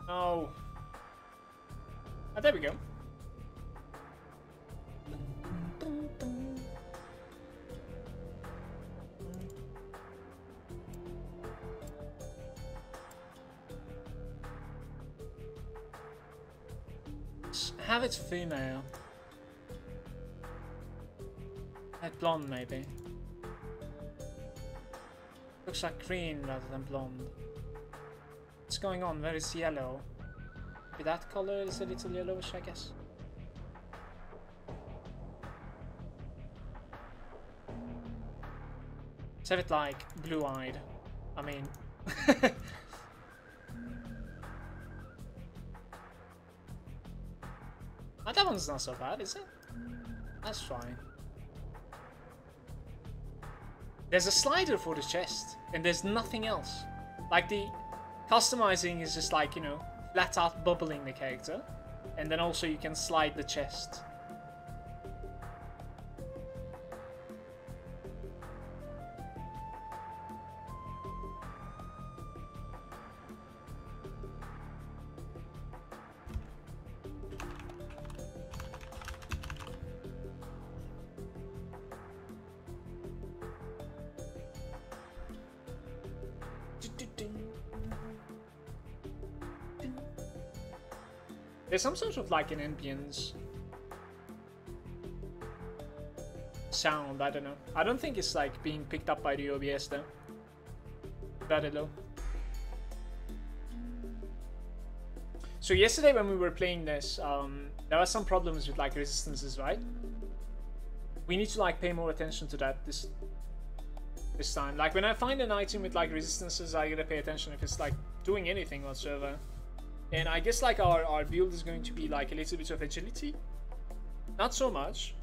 Oh. Oh, there we go. Have it female. Like blonde, maybe. Looks like green rather than blonde. What's going on? Where is yellow? Maybe that color is a little yellowish, I guess. Let's have it like blue-eyed. I mean... Oh, that one's not so bad, is it? That's fine. There's a slider for the chest, and there's nothing else. Like, the customizing is just like, you know, flat out bubbling the character. And then also you can slide the chest. There's some sort of like an ambience sound, I don't know. I don't think it's like being picked up by the OBS though. Very low. So yesterday when we were playing this, there were some problems with like resistances, right? We need to like pay more attention to that this time. Like when I find an item with like resistances, I gotta pay attention if it's like doing anything whatsoever. And I guess like our build is going to be like a little bit of agility, not so much,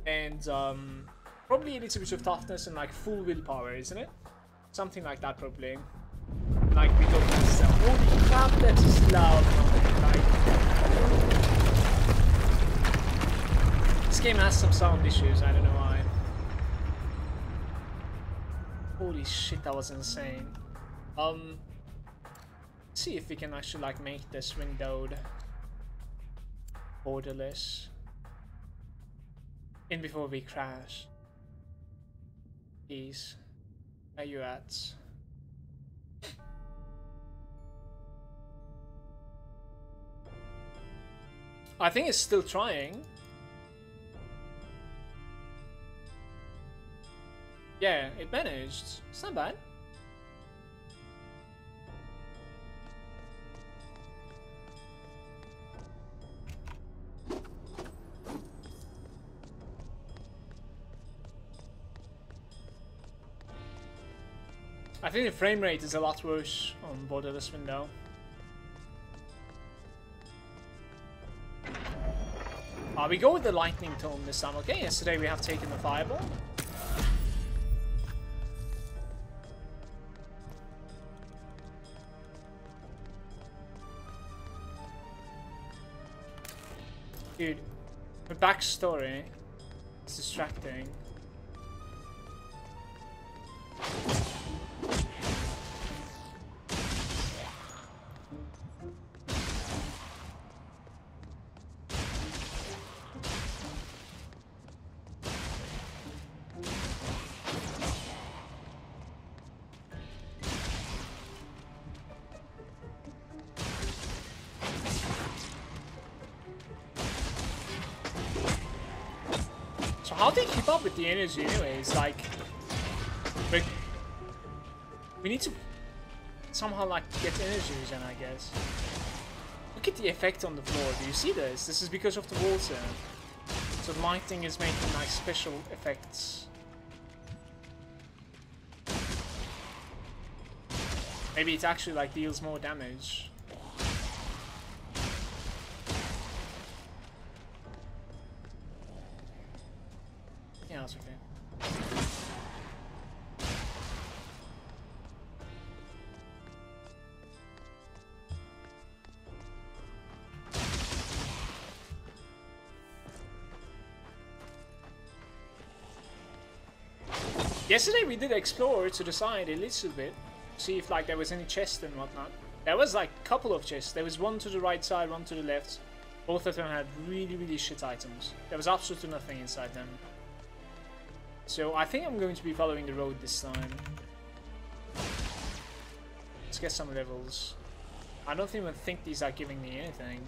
and probably a little bit of toughness and like full willpower, isn't it? Something like that probably. Like we don't necessarily. Holy crap, that is loud. Like, this game has some sound issues. I don't know why. Holy shit, that was insane. See if we can actually like make this windowed borderless in before we crash. Please, where you at? I think it's still trying. Yeah, it managed. It's not bad. I think the frame rate is a lot worse on borderless window. We go with the lightning tone this time, okay? Yesterday we have taken the fireball. Dude, the backstory is distracting. How do they keep up with the energy anyways? Like, we need to somehow like get energy regen, I guess. Look at the effect on the floor. Do you see this? This is because of the Wolcen. So the lighting is making like special effects. Maybe it actually like deals more damage. Yeah, that's okay. Yesterday we did explore to the side a little bit, see if like there was any chest and whatnot. There was like a couple of chests. There was one to the right side, one to the left. Both of them had really, really shit items. There was absolutely nothing inside them. So I think I'm going to be following the road this time. Let's get some levels. I don't even think these are giving me anything.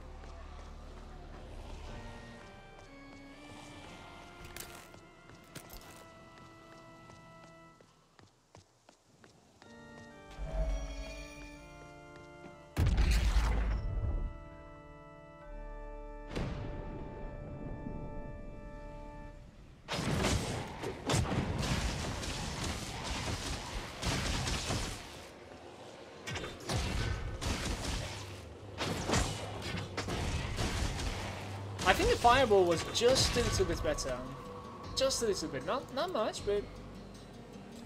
I think the fireball was just a little bit better. Just a little bit. Not much, but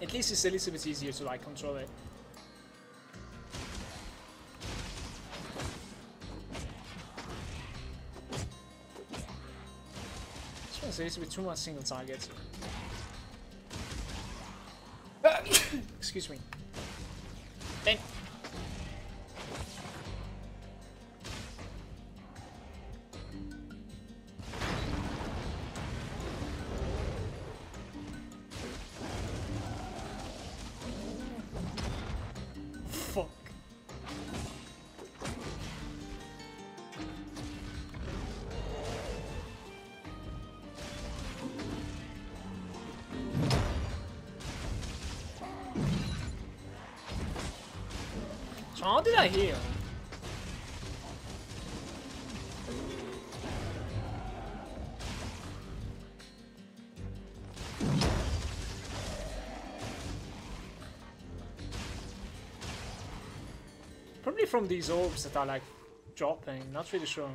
at least it's a little bit easier to like control it. This one's a little bit too much single target. Excuse me. Then. How did I heal? Probably from these orbs that are like dropping, not really sure.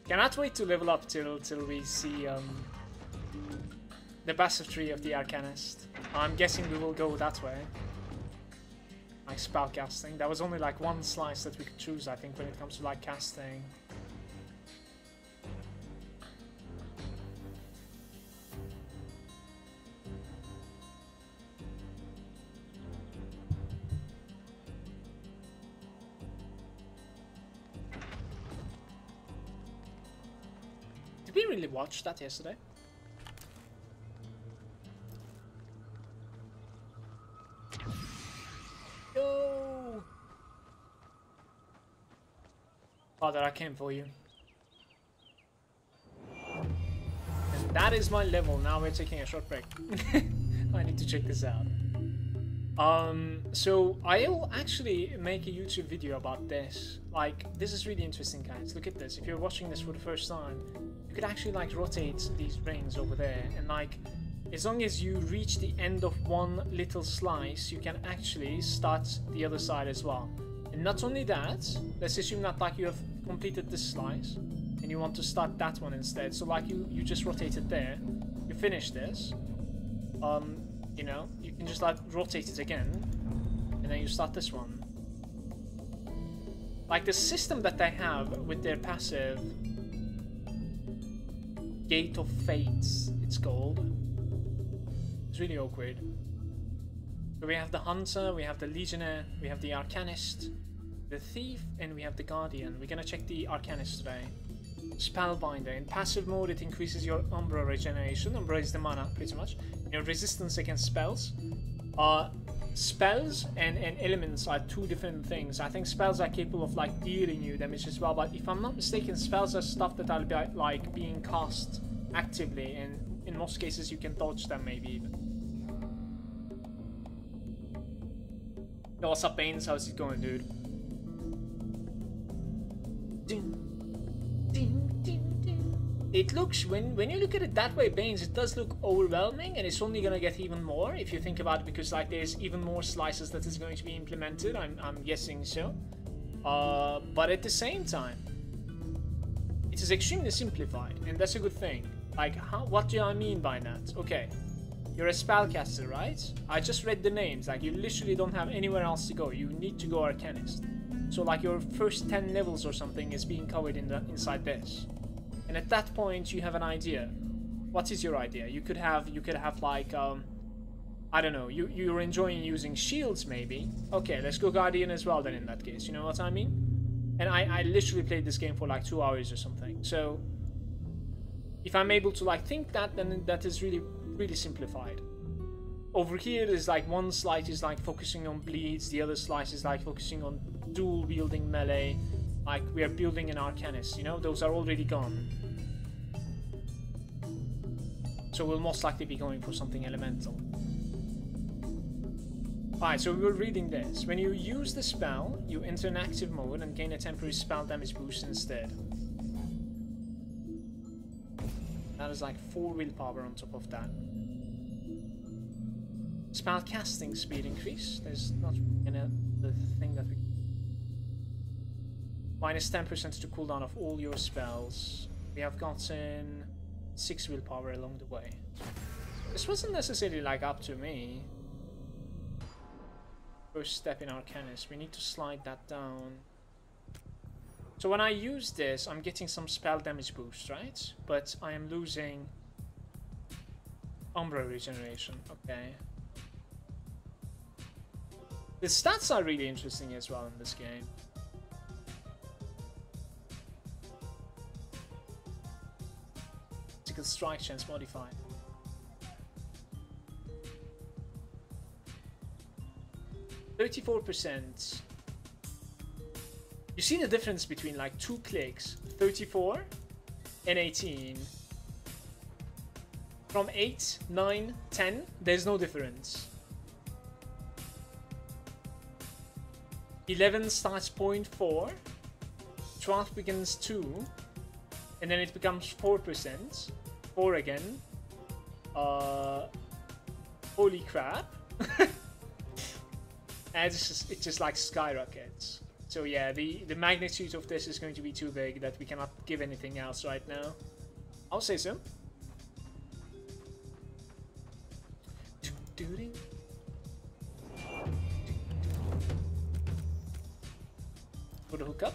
Cannot wait to level up till we see the passive tree of the Arcanist. I'm guessing we will go that way. Like spell casting. There was only like one slice that we could choose, I think, when it comes to like casting. Did we really watch that yesterday? Yo! Father, I came for you. And that is my level. Now we're taking a short break. I need to check this out. So I'll actually make a YouTube video about this. Like, this is really interesting, guys. Look at this. If you're watching this for the first time, you could actually like rotate these rings over there, and like, as long as you reach the end of one little slice, you can actually start the other side as well. And not only that, let's assume that like you have completed this slice and you want to start that one instead. So like you just rotate it there, you finish this, you know, you can just like rotate it again, and then you start this one. Like the system that they have with their passive Gate of Fates, it's called. It's really awkward. So we have the Hunter, we have the Legionnaire, we have the Arcanist, the Thief, and we have the Guardian. We're gonna check the Arcanist today. Spellbinder. In passive mode, it increases your Umbra regeneration. Umbra is the mana, pretty much. Your resistance against spells. Spells and elements are two different things. I think spells are capable of like dealing you damage as well, but if I'm not mistaken, spells are stuff that are like being cast actively, and in most cases you can dodge them maybe even. Yo, what's up, Baines? How's it going, dude? It looks, when you look at it that way, Baines, it does look overwhelming, and it's only gonna get even more if you think about it, because like there's even more slices that is going to be implemented. I'm guessing so. But at the same time, it is extremely simplified, and that's a good thing. Like, what do I mean by that? Okay, you're a spellcaster, right? I just read the names. Like, you literally don't have anywhere else to go. You need to go Arcanist. So, like, your first 10 levels or something is being covered inside this. And at that point, you have an idea. What is your idea? You could have like, I don't know, you're enjoying using shields, maybe. Okay, let's go Guardian as well then in that case, you know what I mean? And I literally played this game for like 2 hours or something. So, if I'm able to like think that, then that is really, really simplified. Over here is like one slice is like focusing on bleeds, the other slice is like focusing on dual wielding melee. Like, we are building an Arcanist, you know, those are already gone. So we'll most likely be going for something elemental. Alright, so we were reading this. When you use the spell, you enter an active mode and gain a temporary spell damage boost instead. That is like 4 willpower on top of that. Spell casting speed increase. There's not the thing that we... Minus 10% to cooldown of all your spells. We have gotten 6 willpower along the way. This wasn't necessarily like up to me. First step in Arcanist. We need to slide that down. So when I use this, I'm getting some spell damage boost, right? But I am losing Umbra regeneration. Okay. The stats are really interesting as well in this game. Critical strike chance modified. %. You see the difference between like 2 clicks, 34 and 18. From 8, 9, 10, there's no difference. 11 starts 0.4, 12 begins 2, and then it becomes 4%, 4 again. Holy crap. And it just like skyrockets. So yeah, the magnitude of this is going to be too big that we cannot give anything else right now. I'll say so. For the hookup.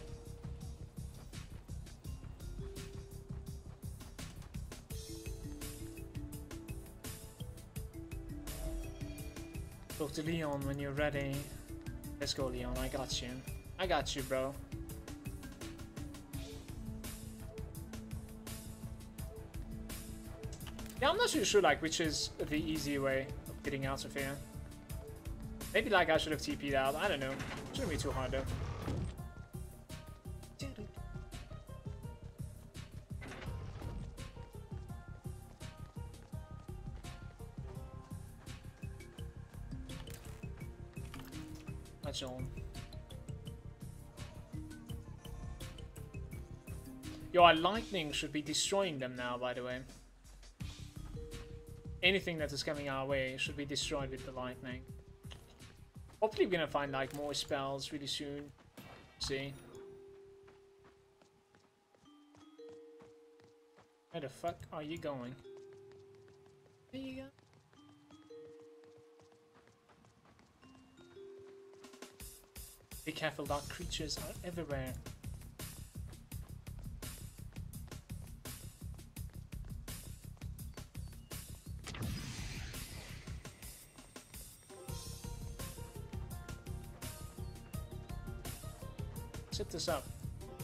Talk to Leon when you're ready. Let's go, Leon. I got you. I got you, bro. Yeah, I'm not too sure like which is the easy way of getting out of here. Maybe like I should have TP'd out. I don't know. Shouldn't be too hard though. That's all. Yo, our lightning should be destroying them now, by the way. Anything that is coming our way should be destroyed with the lightning. Hopefully we're gonna find like more spells really soon. See? Where the fuck are you going? There you go. Be careful, dark creatures are everywhere. Set this up.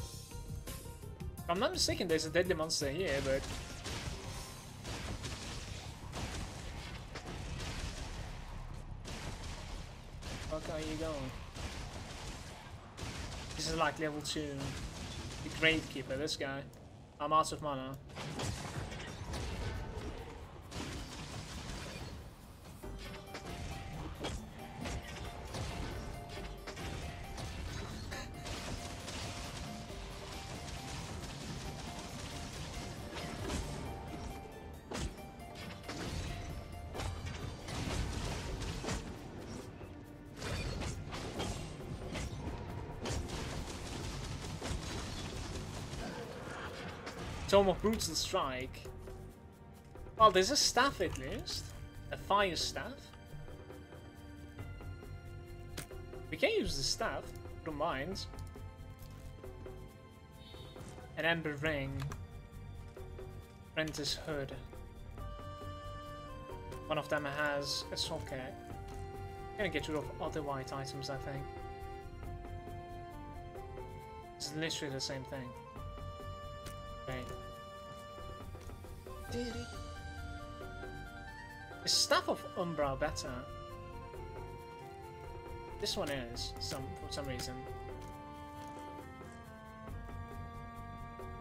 If I'm not mistaken, there's a deadly monster here, but... Where are you going? This is like level 2. The Gravekeeper, this guy. I'm out of mana. Tome of Brutal Strike. Well, there's a staff at least. A fire staff. We can use the staff. Don't mind. An Ember Ring. Apprentice Hood. One of them has a socket. I'm gonna get rid of other white items, I think. It's literally the same thing. Right. Is Staff of Umbra better? This one is, for some reason.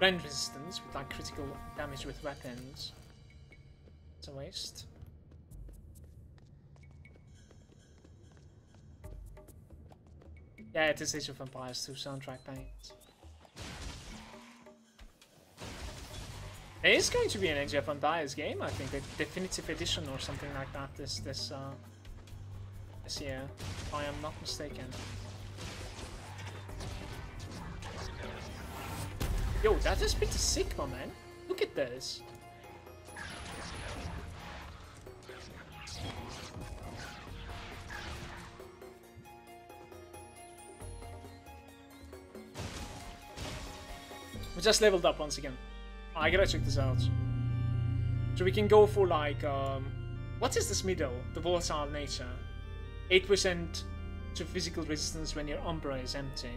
Rend resistance with like critical damage with weapons. It's a waste. Yeah, it is Age of Empires 2 soundtrack paint. There is going to be an Age of Empires game, I think, a definitive edition or something like that this year, if I am not mistaken. Yo, that is pretty sick, my man. Look at this. We just leveled up once again. I gotta check this out. So we can go for like, what is this middle? The volatile nature. 8% to physical resistance when your Umbra is empty.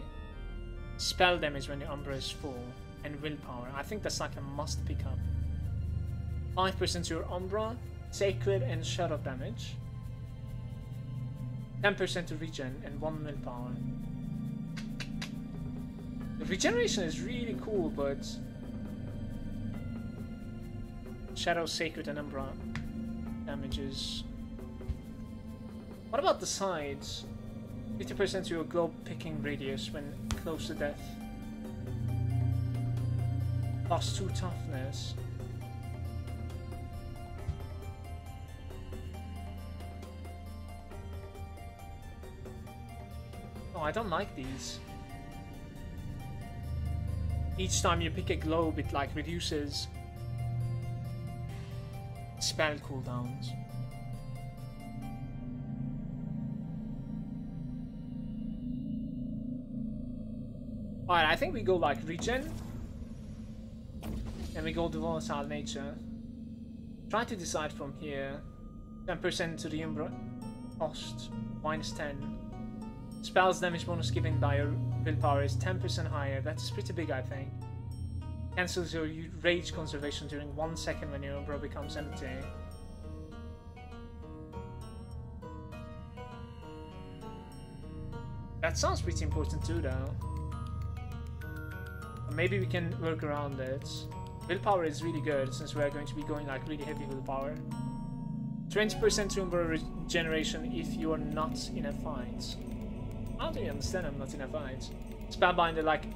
Spell damage when your Umbra is full. And willpower. I think that's like a must pick up. 5% to your Umbra. Sacred and shadow damage. 10% to regen and 1 willpower. The regeneration is really cool, but Shadow, Sacred, and Umbra damages. What about the sides? 50% to your globe picking radius when close to death. +2 toughness. Oh, I don't like these. Each time you pick a globe, it like reduces spell cooldowns. Alright, I think we go like regen. And we go the volatile nature. Try to decide from here. 10% to the Umbra cost, -10. Spells damage bonus given by your willpower is 10% higher. That's pretty big, I think. Cancels your rage conservation during 1 second when your Umbra becomes empty. That sounds pretty important too, though. Maybe we can work around it. Willpower is really good since we are going to be going like really heavy willpower. 20% to Umbra regeneration if you are not in a fight. How do you understand I'm not in a fight? Spellbinder, like...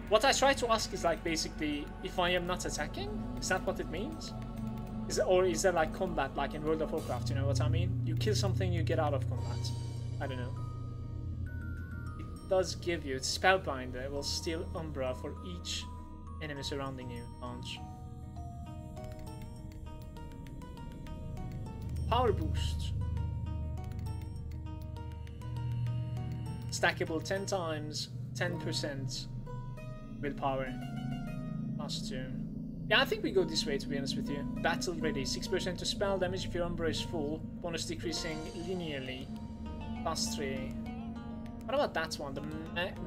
What I try to ask is like basically, if I am not attacking? Is that what it means? Or is that like combat, like in World of Warcraft, you know what I mean? You kill something, you get out of combat. I don't know. It does give you, Spellbinder will steal Umbra for each enemy surrounding you. Launch. Power boost. Stackable 10 times, 10% willpower. +2. Yeah, I think we go this way, to be honest with you. Battle ready. 6% to spell damage if your Umbra is full. Bonus decreasing linearly. +3. What about that one? The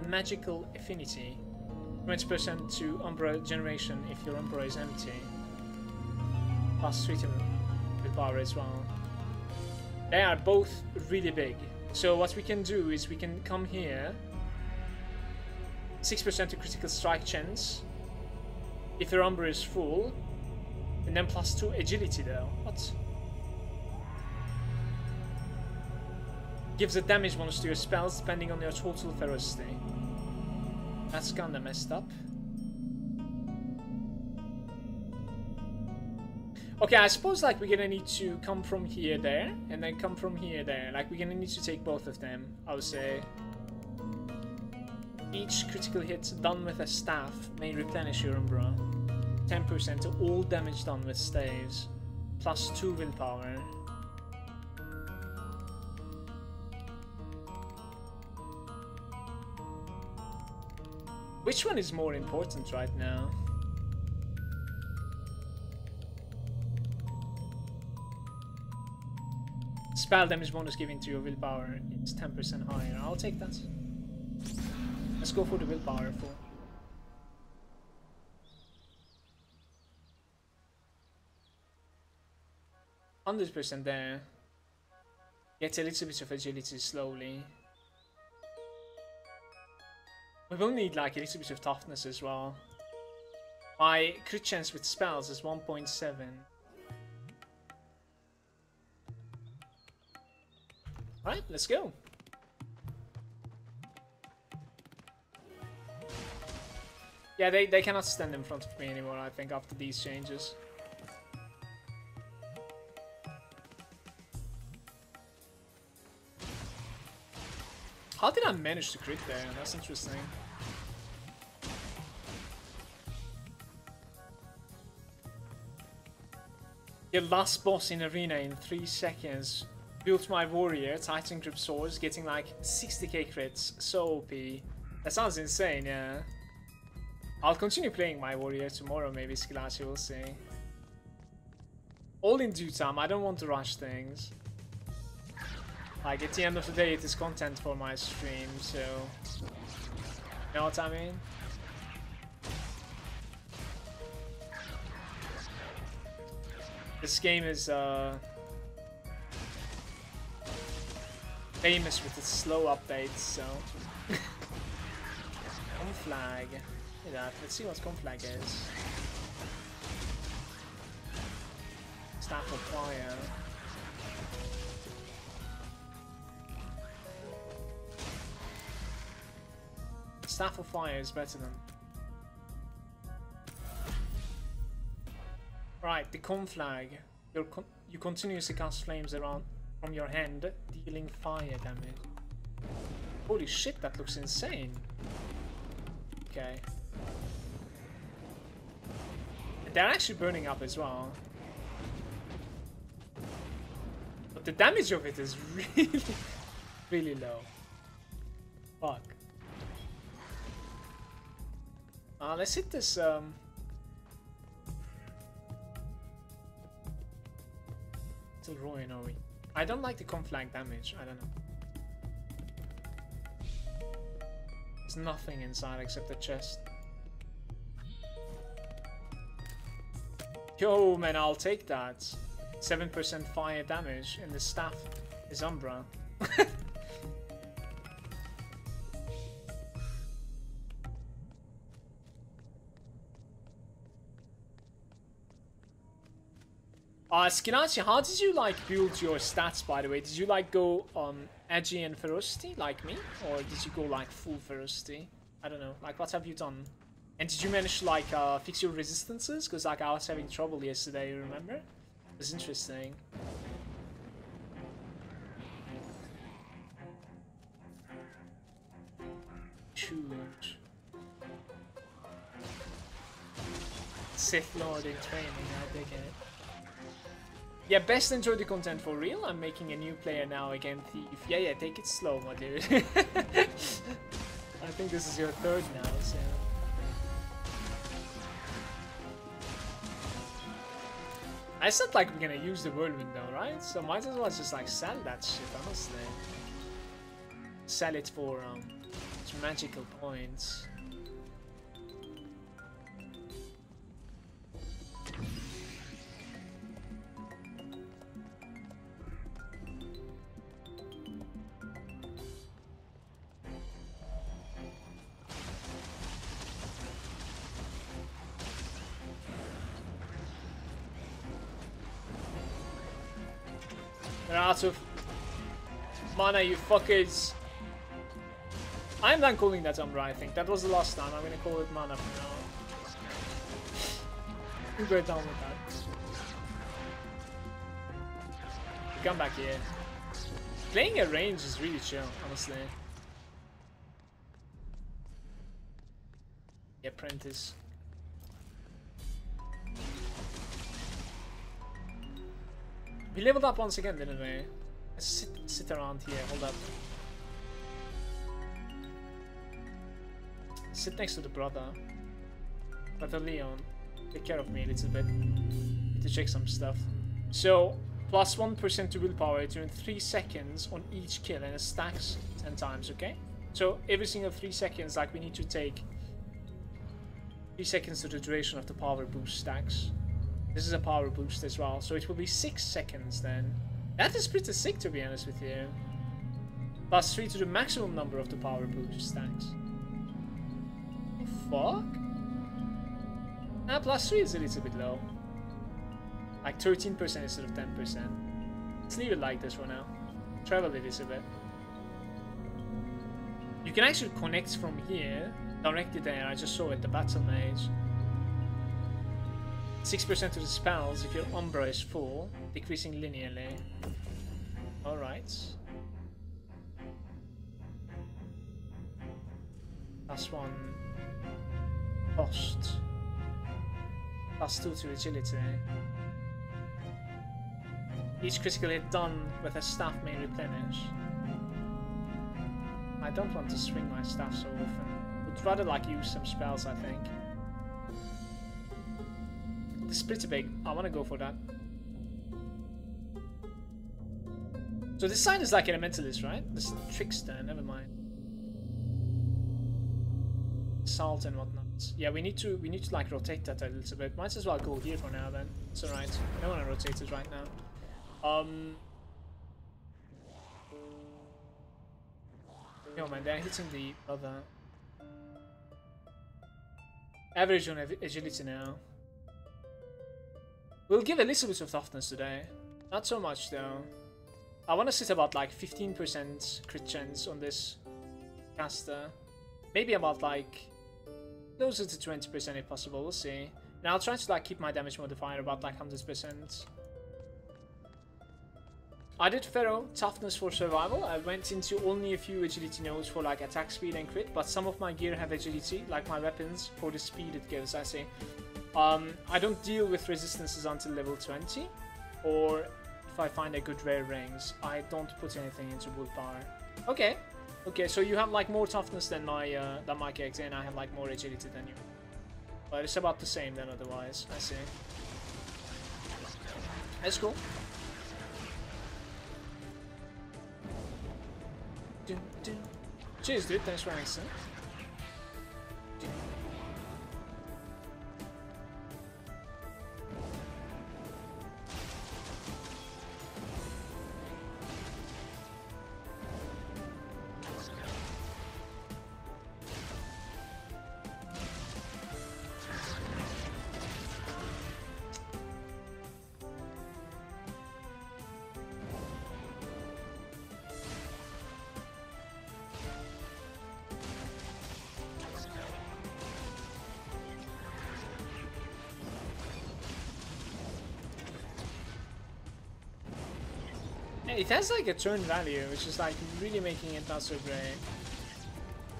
magical affinity. 20% to Umbra generation if your Umbra is empty. +3 to willpower as well. They are both really big. So what we can do is we can come here. 6% to critical strike chance if your Umbra is full. And then +2 agility though. What? Gives a damage bonus to your spells depending on your total ferocity. That's kinda messed up. Okay, I suppose like we're gonna need to come from here there, and then come from here there. Like we're gonna need to take both of them, I would say. Each critical hit done with a staff may replenish your Umbra. 10% to all damage done with staves. Plus 2 willpower. Which one is more important right now? Spell damage bonus given to your willpower. It's 10% higher. I'll take that. Let's go for the willpower for. 100% there. Get a little bit of agility slowly. We will need like a little bit of toughness as well. My crit chance with spells is 1.7. Alright, let's go. Yeah, they cannot stand in front of me anymore, I think, after these changes. How did I manage to crit there? That's interesting. Your last boss in arena in 3 seconds. Built my warrior, Titan grip swords, getting like 60k crits. So OP. That sounds insane, yeah. I'll continue playing my warrior tomorrow, maybe, Skilachi, we'll see. All in due time, I don't want to rush things. Like, at the end of the day, it is content for my stream, so... You know what I mean? This game is, famous with its slow updates, so... Conflag. Look at that. Let's see what Conflag is. Staff of Fire. Staff of Fire is better than... Right, the Conflag. You continuously cast flames around from your hand, dealing fire damage. Holy shit, that looks insane. Okay. They're actually burning up as well. But the damage of it is really, really low. Fuck. Let's hit this, Still Roy, are we? I don't like the conflag damage, I don't know. There's nothing inside except the chest. Yo, man, I'll take that. 7% fire damage, and the staff is Umbra. Skinachi, how did you like build your stats, by the way? Did you like go edgy and ferocity like me, or did you go like full ferocity? I don't know. Like, what have you done? And did you manage to like fix your resistances? Because like I was having trouble yesterday, you remember? It was interesting. Huge. Sith Lord in training, I dig it. Yeah, best enjoy the content for real. I'm making a new player now again, Thief. Yeah, take it slow, my dude. I think this is your third now, so... I said like we're gonna use the whirlwind though, right? So might as well just like sell that shit, honestly. Sell it for some magical points. They're out of mana, you fuckers. I'm done calling that Umbra, I think. That was the last time. I'm gonna call it mana for now. You go down with that. You come back here. Playing at range is really chill, honestly. apprentice. We leveled up once again, didn't we? Let's sit around here. Hold up. Sit next to the brother. Brother Leon. Take care of me a little bit. Need to check some stuff. So, plus 1% to willpower during 3 seconds on each kill, and it stacks 10 times, okay? So, every single 3 seconds, like, we need to take 3 seconds to the duration of the power boost stacks. This is a power boost as well, so it will be 6 seconds then. That is pretty sick, to be honest with you. Plus 3 to the maximum number of the power boost stacks. Fuck? Plus 3 is a little bit low. Like 13% instead of 10%. Let's leave it like this for now. Travel it is a bit. You can actually connect from here directly there. I just saw it, the Battle Mage. 6% to the spells if your Umbra is full, decreasing linearly. Alright. Plus 1 cost. Plus 2 to agility. Each critical hit done with a staff may replenish. I don't want to swing my staff so often. Would rather like use some spells, I think. It's pretty big. I want to go for that. So this sign is like Elementalist, right? This Trickster, never mind. Salt and whatnot. Yeah, we need to like rotate that a little bit. Might as well go here for now then. It's alright. I don't want to rotate it right now. No man, they're hitting the other. Average on agility now. We'll give a little bit of toughness today. Not so much though. I want to sit about like 15% crit chance on this caster. Maybe about like closer to 20% if possible, we'll see. And I'll try to like keep my damage modifier about like 100%. I did Pharaoh toughness for survival. I went into only a few agility nodes for like attack speed and crit, but some of my gear have agility, like my weapons, for the speed it gives, I see. I don't deal with resistances until level 20, or if I find a good rare rings. I don't put anything into willpower. Okay, okay, so you have like more toughness than my character, and I have like more agility than you. But it's about the same then otherwise, I see. That's cool. Cheers, dude. Thanks for answering. It has like a turn value, which is like really making it not so great.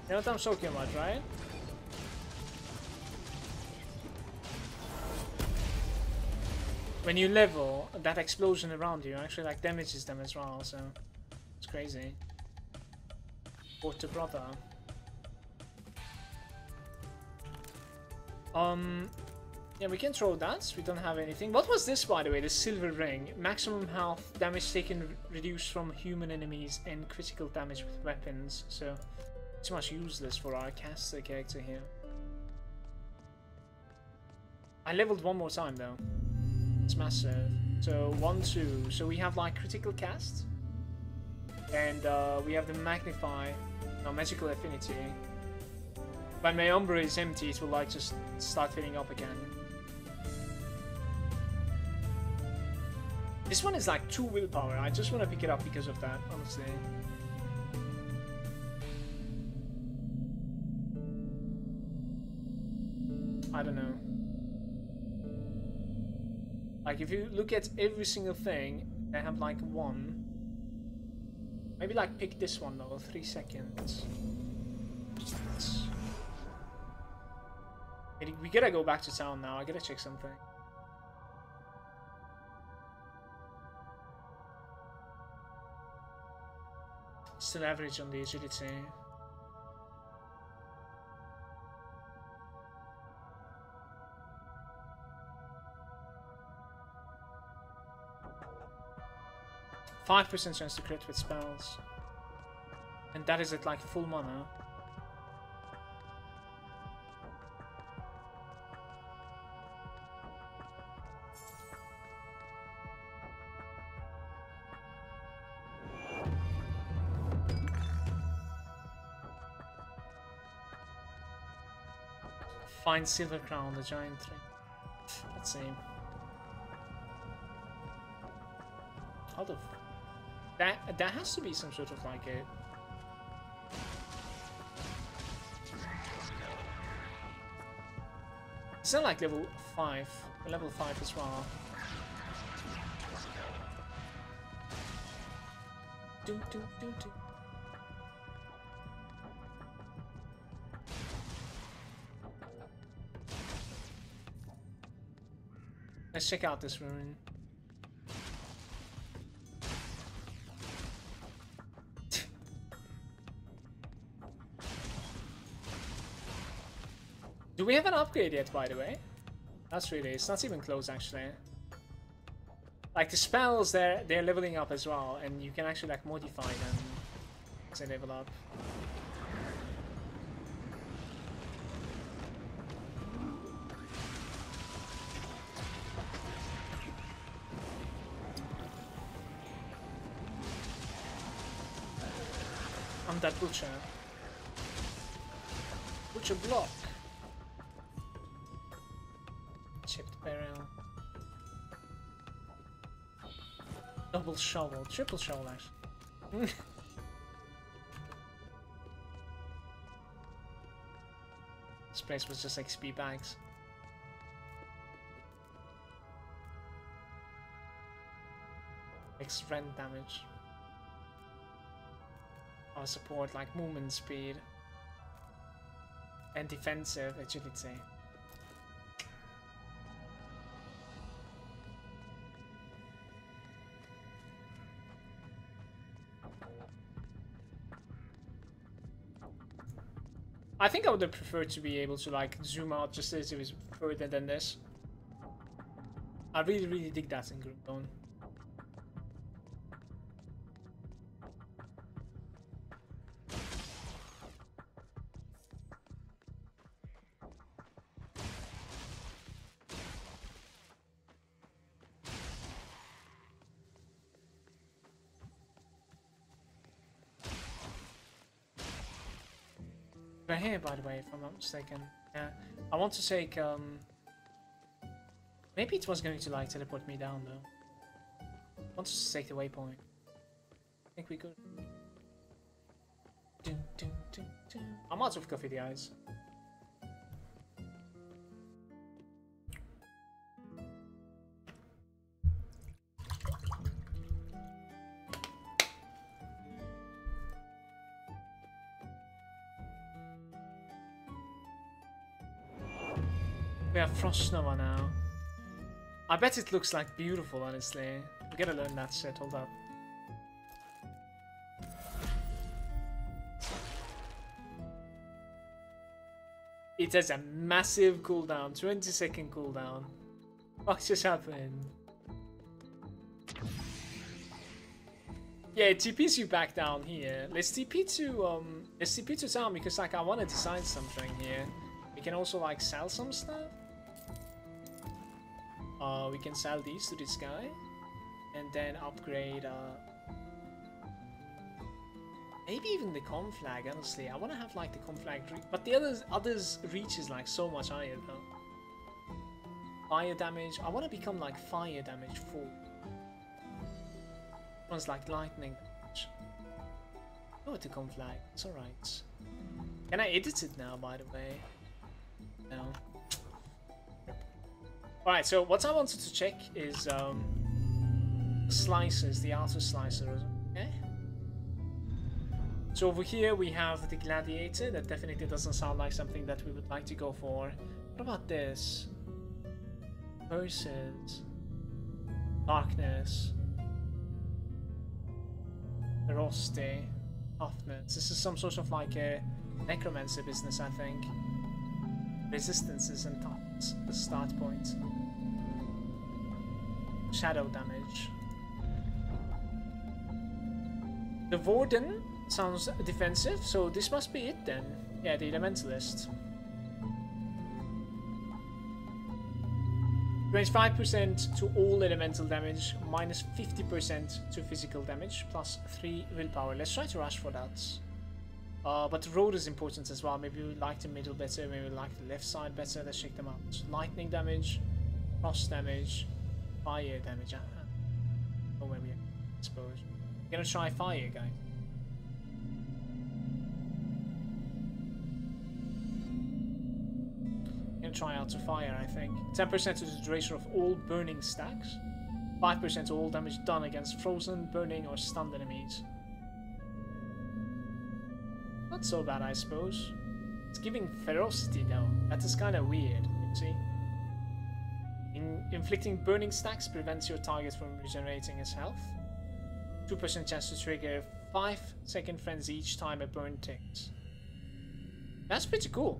You know what I'm talking about, right? When you level, that explosion around you actually like damages them as well, so it's crazy. Water brother. Yeah, we can throw that. We don't have anything. What was this, by the way? The silver ring. Maximum health, damage taken reduced from human enemies, and critical damage with weapons. So, it's much useless for our caster character here. I leveled one more time though. It's massive. So 1, 2. So we have like critical cast, and we have the magnify, no, magical affinity. When my Umbra is empty, it will like just start filling up again. This one is like 2 willpower. I just want to pick it up because of that, honestly. I don't know. Like if you look at every single thing, they have like 1. Maybe like pick this one though, 3 seconds. We gotta go back to town now. I gotta check something. Still average on the agility. %5 chance to crit with spells. And that is at like full mana. Find Silvercrown, the giant tree. Let's see. How the that has to be some sort of like a. It's not like level 5. Level 5 as well. Do. Let's check out this rune. Do we have an upgrade yet, by the way? That's really, it's not even close actually. Like the spells, they're leveling up as well, and you can actually like modify them as they level up. I'm that butcher. Butcher block. Chipped barrel. Double shovel. Triple shovel actually. This place was just XP bags. Makes rend damage. Our support like movement speed and defensive agility. I think I would have preferred to be able to like zoom out just as it was further than this. I really dig that in Group Dawn. Right here, by the way, if I'm not mistaken. Yeah, I want to take. Maybe it was going to like teleport me down though. I want to take the waypoint. I think we could. I'm out of coffee, guys. We have Frost Nova now. I bet it looks like beautiful, honestly. We gotta learn that shit, hold up. It has a massive cooldown, 20-second cooldown. What just happened? Yeah, it TPs you back down here. Let's TP to town because like I want to design something here. We can also like sell some stuff. We can sell these to this guy, and then upgrade. Maybe even the com flag. Honestly, I want to have like the com flag, but the others reach is like so much higher though. Fire damage. I want to become like fire damage full. One's like lightning damage. Go with the com flag. It's alright. Can I edit it now? By the way, no. Alright, so what I wanted to check is slices, the outer slicer, okay? So over here we have the gladiator. That definitely doesn't sound like something that we would like to go for. What about this? Versus darkness, ferocity, toughness. This is some sort of like a necromancer business, I think. Resistances and toughness, the start point. Shadow damage. The Warden sounds defensive, so this must be it then. Yeah, the Elementalist. 25% to all elemental damage, minus 50% to physical damage, plus 3 willpower. Let's try to rush for that. But the road is important as well. Maybe we like the middle better, maybe we like the left side better. Let's check them out. Lightning damage, frost damage, fire damage. Oh, where we are, I suppose. We're gonna try fire, guys. Try out to fire, I think. 10% to the duration of all burning stacks. 5% to all damage done against frozen, burning, or stunned enemies. Not so bad, I suppose. It's giving ferocity though. That is kind of weird, you see. Inflicting burning stacks prevents your target from regenerating his health. 2% chance to trigger 5-second frenzy each time a burn ticks. That's pretty cool.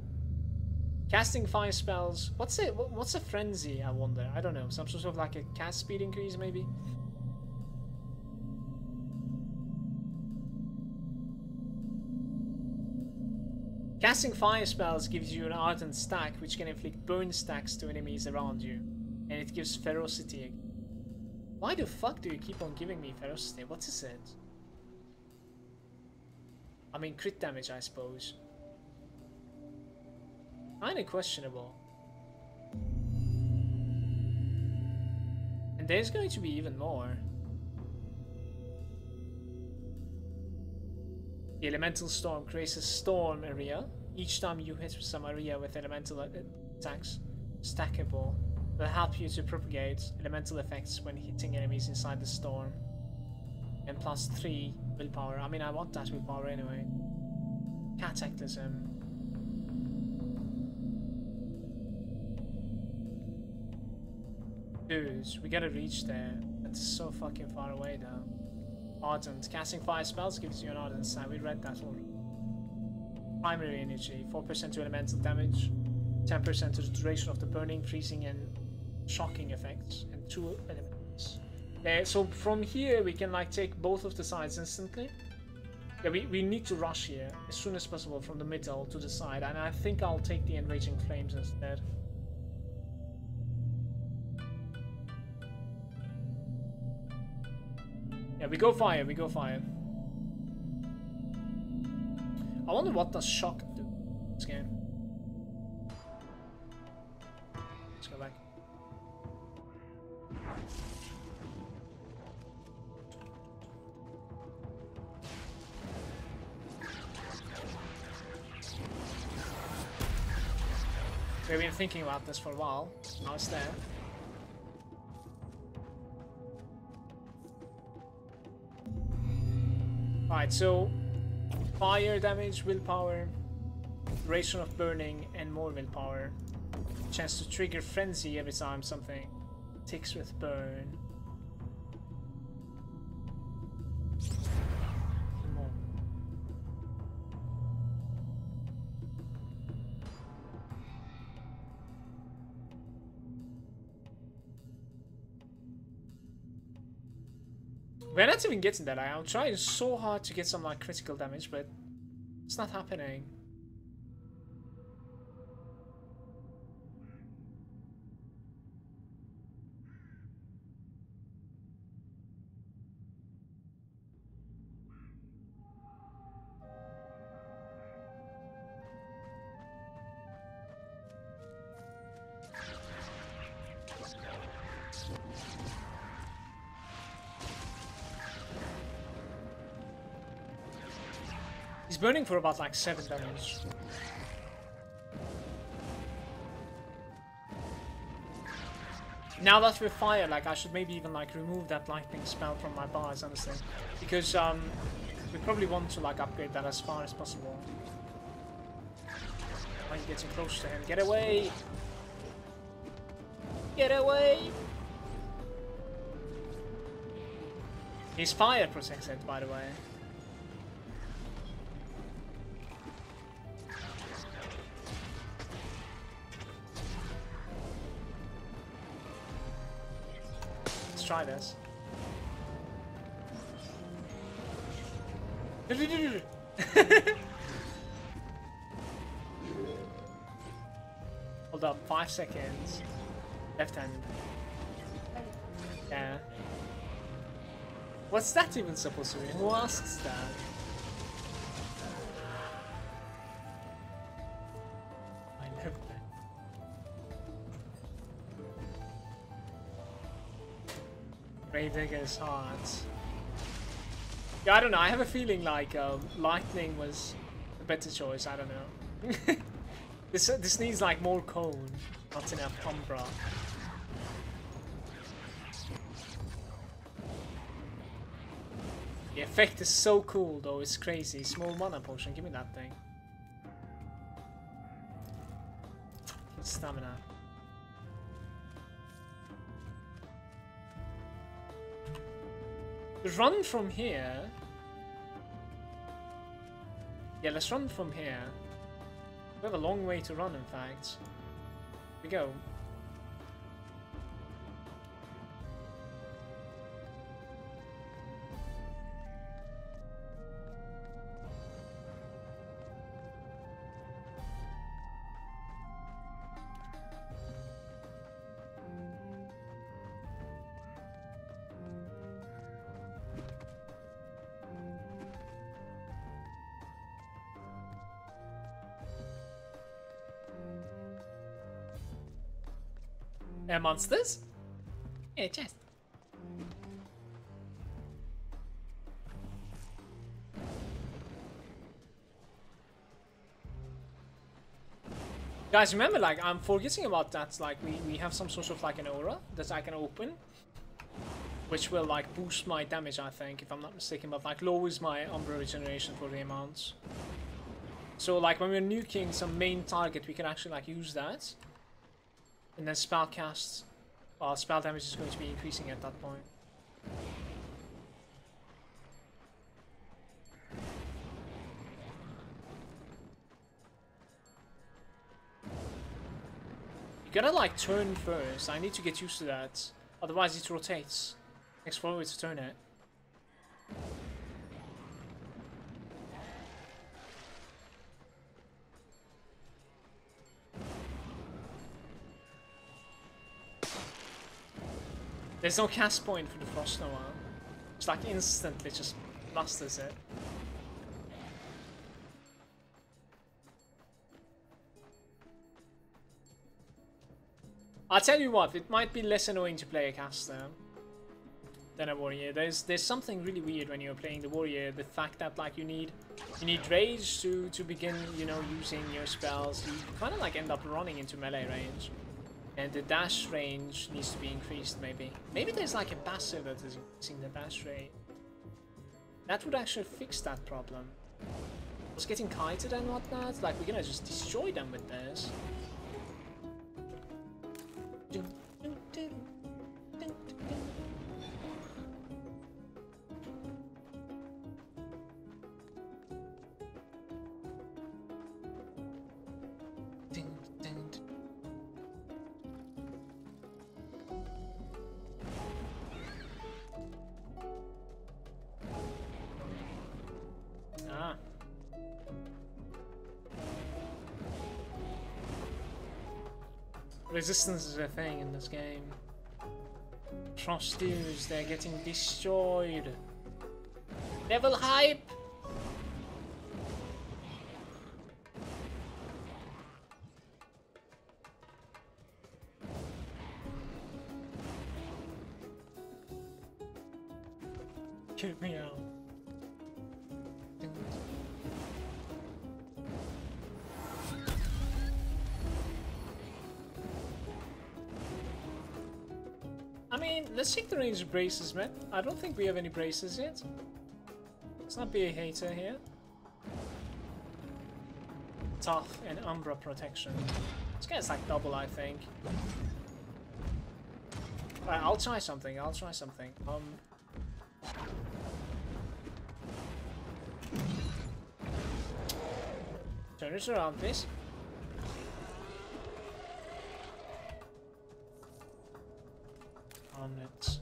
Casting fire spells. What's a frenzy, I wonder? I don't know. Some sort of like a cast speed increase, maybe? Casting fire spells gives you an ardent stack, which can inflict burn stacks to enemies around you. And it gives ferocity. Why the fuck do you keep on giving me ferocity? What is it? I mean, crit damage, I suppose. Kinda questionable. And there's going to be even more. The elemental storm creates a storm area. Each time you hit some area with elemental attacks, stackable, will help you to propagate elemental effects when hitting enemies inside the storm. And plus 3 willpower. I mean, I want that willpower anyway. Cataclysm. Dudes, we gotta reach there. That's so fucking far away though. Ardent. Casting fire spells gives you an ardent sign. We read that already. Primary energy. 4% to elemental damage. 10% to the duration of the burning, freezing and shocking effects. And 2 elements. So from here we can like take both of the sides instantly. Yeah, we need to rush here as soon as possible from the middle to the side. And I think I'll take the Enraging Flames instead. Yeah, we go fire, we go fire. I wonder what does shock do this game. Let's go back. We've been thinking about this for a while. Now it's there. Alright, so fire damage, willpower, duration of burning, and more willpower. Chance to trigger frenzy every time something ticks with burn. More. We're not even getting that. I'm trying so hard to get some like critical damage, but it's not happening. He's burning for about like 7 damage. Now that we're fire, like I should maybe even like remove that lightning spell from my bars, honestly, because we probably want to like upgrade that as far as possible. I'm getting close to him. Get away! Get away! He's fire protected, by the way. Let's try this. Hold up, 5 seconds. Left hand. Yeah. What's that even supposed to mean? Who asks that? I know that. Gravedigger's heart. Yeah, I don't know. I have a feeling like lightning was a better choice. I don't know. This needs like more cone, not enough Umbra. The effect is so cool though, it's crazy. Small mana potion, give me that thing. Stamina. Run from here. Yeah, let's run from here. We have a long way to run, in fact. Here we go. Monsters? Yeah, chest. Guys, remember, like, I'm forgetting about that. Like, we have some sort of like an aura that I can open, which will like boost my damage, I think, if I'm not mistaken, but like lowers my Umbra regeneration for the amount. So like when we're nuking some main target, we can actually like use that. And then spell cast, spell damage is going to be increasing at that point. You gotta like turn first. I need to get used to that. Otherwise it rotates. Next forward to turn it. There's no cast point for the Frost Nova. It's like instantly just blasters it. I'll tell you what, it might be less annoying to play a caster than a warrior. There's something really weird when you're playing the warrior. The fact that like you need rage to begin, you know, using your spells. You kind of like end up running into melee range. And the dash range needs to be increased, maybe. Maybe there's like a passive that is increasing the dash rate. That would actually fix that problem. Was getting kited and whatnot, like we're gonna just destroy them with this. Resistance is a thing in this game. Frostiers, they're getting destroyed. Level hype! Get me out. I mean, let's check the range of braces, man. I don't think we have any braces yet. Let's not be a hater here. Tough and Umbra protection. This guy's like double, I think. I'll try something. I'll try something. Turn it around, please. On it.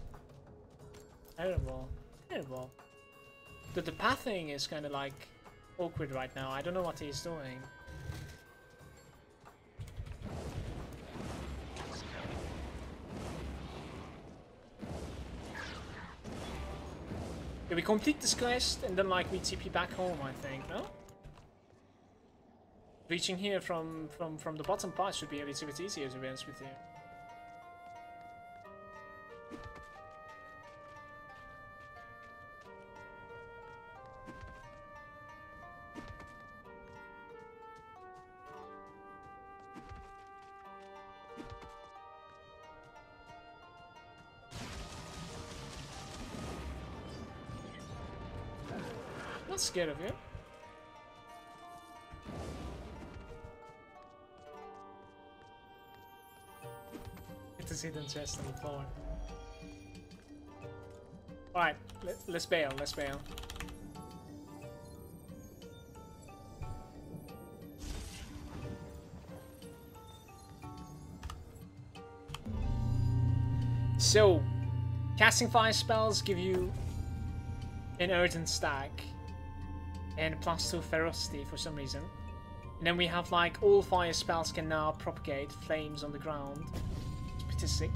Terrible. Terrible. The pathing is kind of like awkward right now. I don't know what he's doing. Yeah, we complete this quest and then like we TP back home, I think, no? Reaching here from the bottom part should be a little bit easier, to be honest with you. Not scared of you. It's a hidden chest on the floor. Alright, let's bail, let's bail. So, casting fire spells give you an Earthen stack and +2 ferocity for some reason. And then we have like all fire spells can now propagate flames on the ground. It's pretty sick.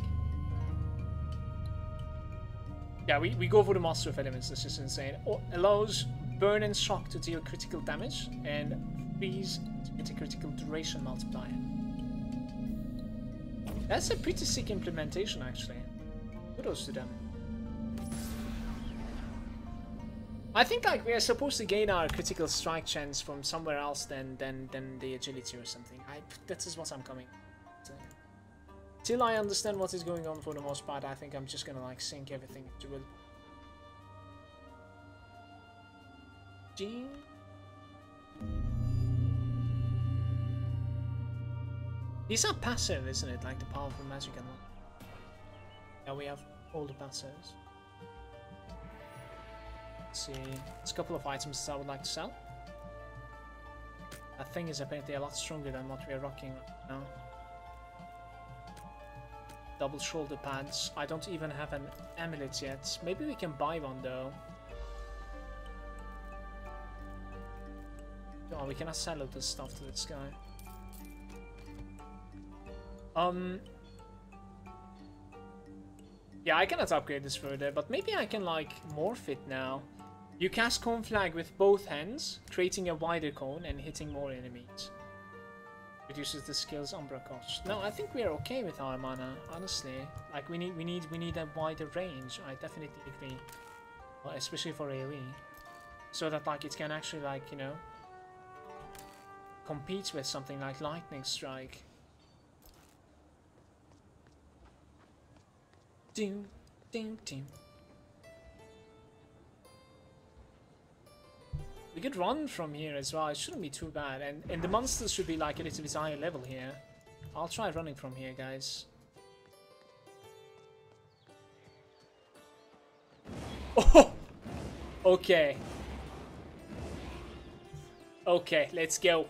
Yeah, we go for the Master of Elements, that's just insane. Allows burn and shock to deal critical damage and freeze to get a critical duration multiplier. That's a pretty sick implementation actually. Kudos to them. I think like we are supposed to gain our critical strike chance from somewhere else than the agility or something. That is what I'm coming. Till I understand what is going on for the most part, I think I'm just gonna like sink everything to it. These are passive, isn't it? Like the powerful magic and one. Yeah, we have all the passives. Let's see, there's a couple of items that I would like to sell. That thing is apparently a lot stronger than what we are rocking right now. Double shoulder pads. I don't even have an amulet yet. Maybe we can buy one though. Oh, we cannot sell all this stuff to this guy. Yeah, I cannot upgrade this further, but maybe I can like morph it now. You cast Cone Flag with both hands, creating a wider cone and hitting more enemies. Reduces the skill's Umbra cost. No, I think we are okay with our mana, honestly. Like we need a wider range. I definitely agree, well, especially for AoE, so that like it can actually like, you know, compete with something like Lightning Strike. Ding, ding, ding. We could run from here as well, it shouldn't be too bad, and the monsters should be like a little bit higher level here. I'll try running from here, guys. Oh! Okay. Okay, let's go.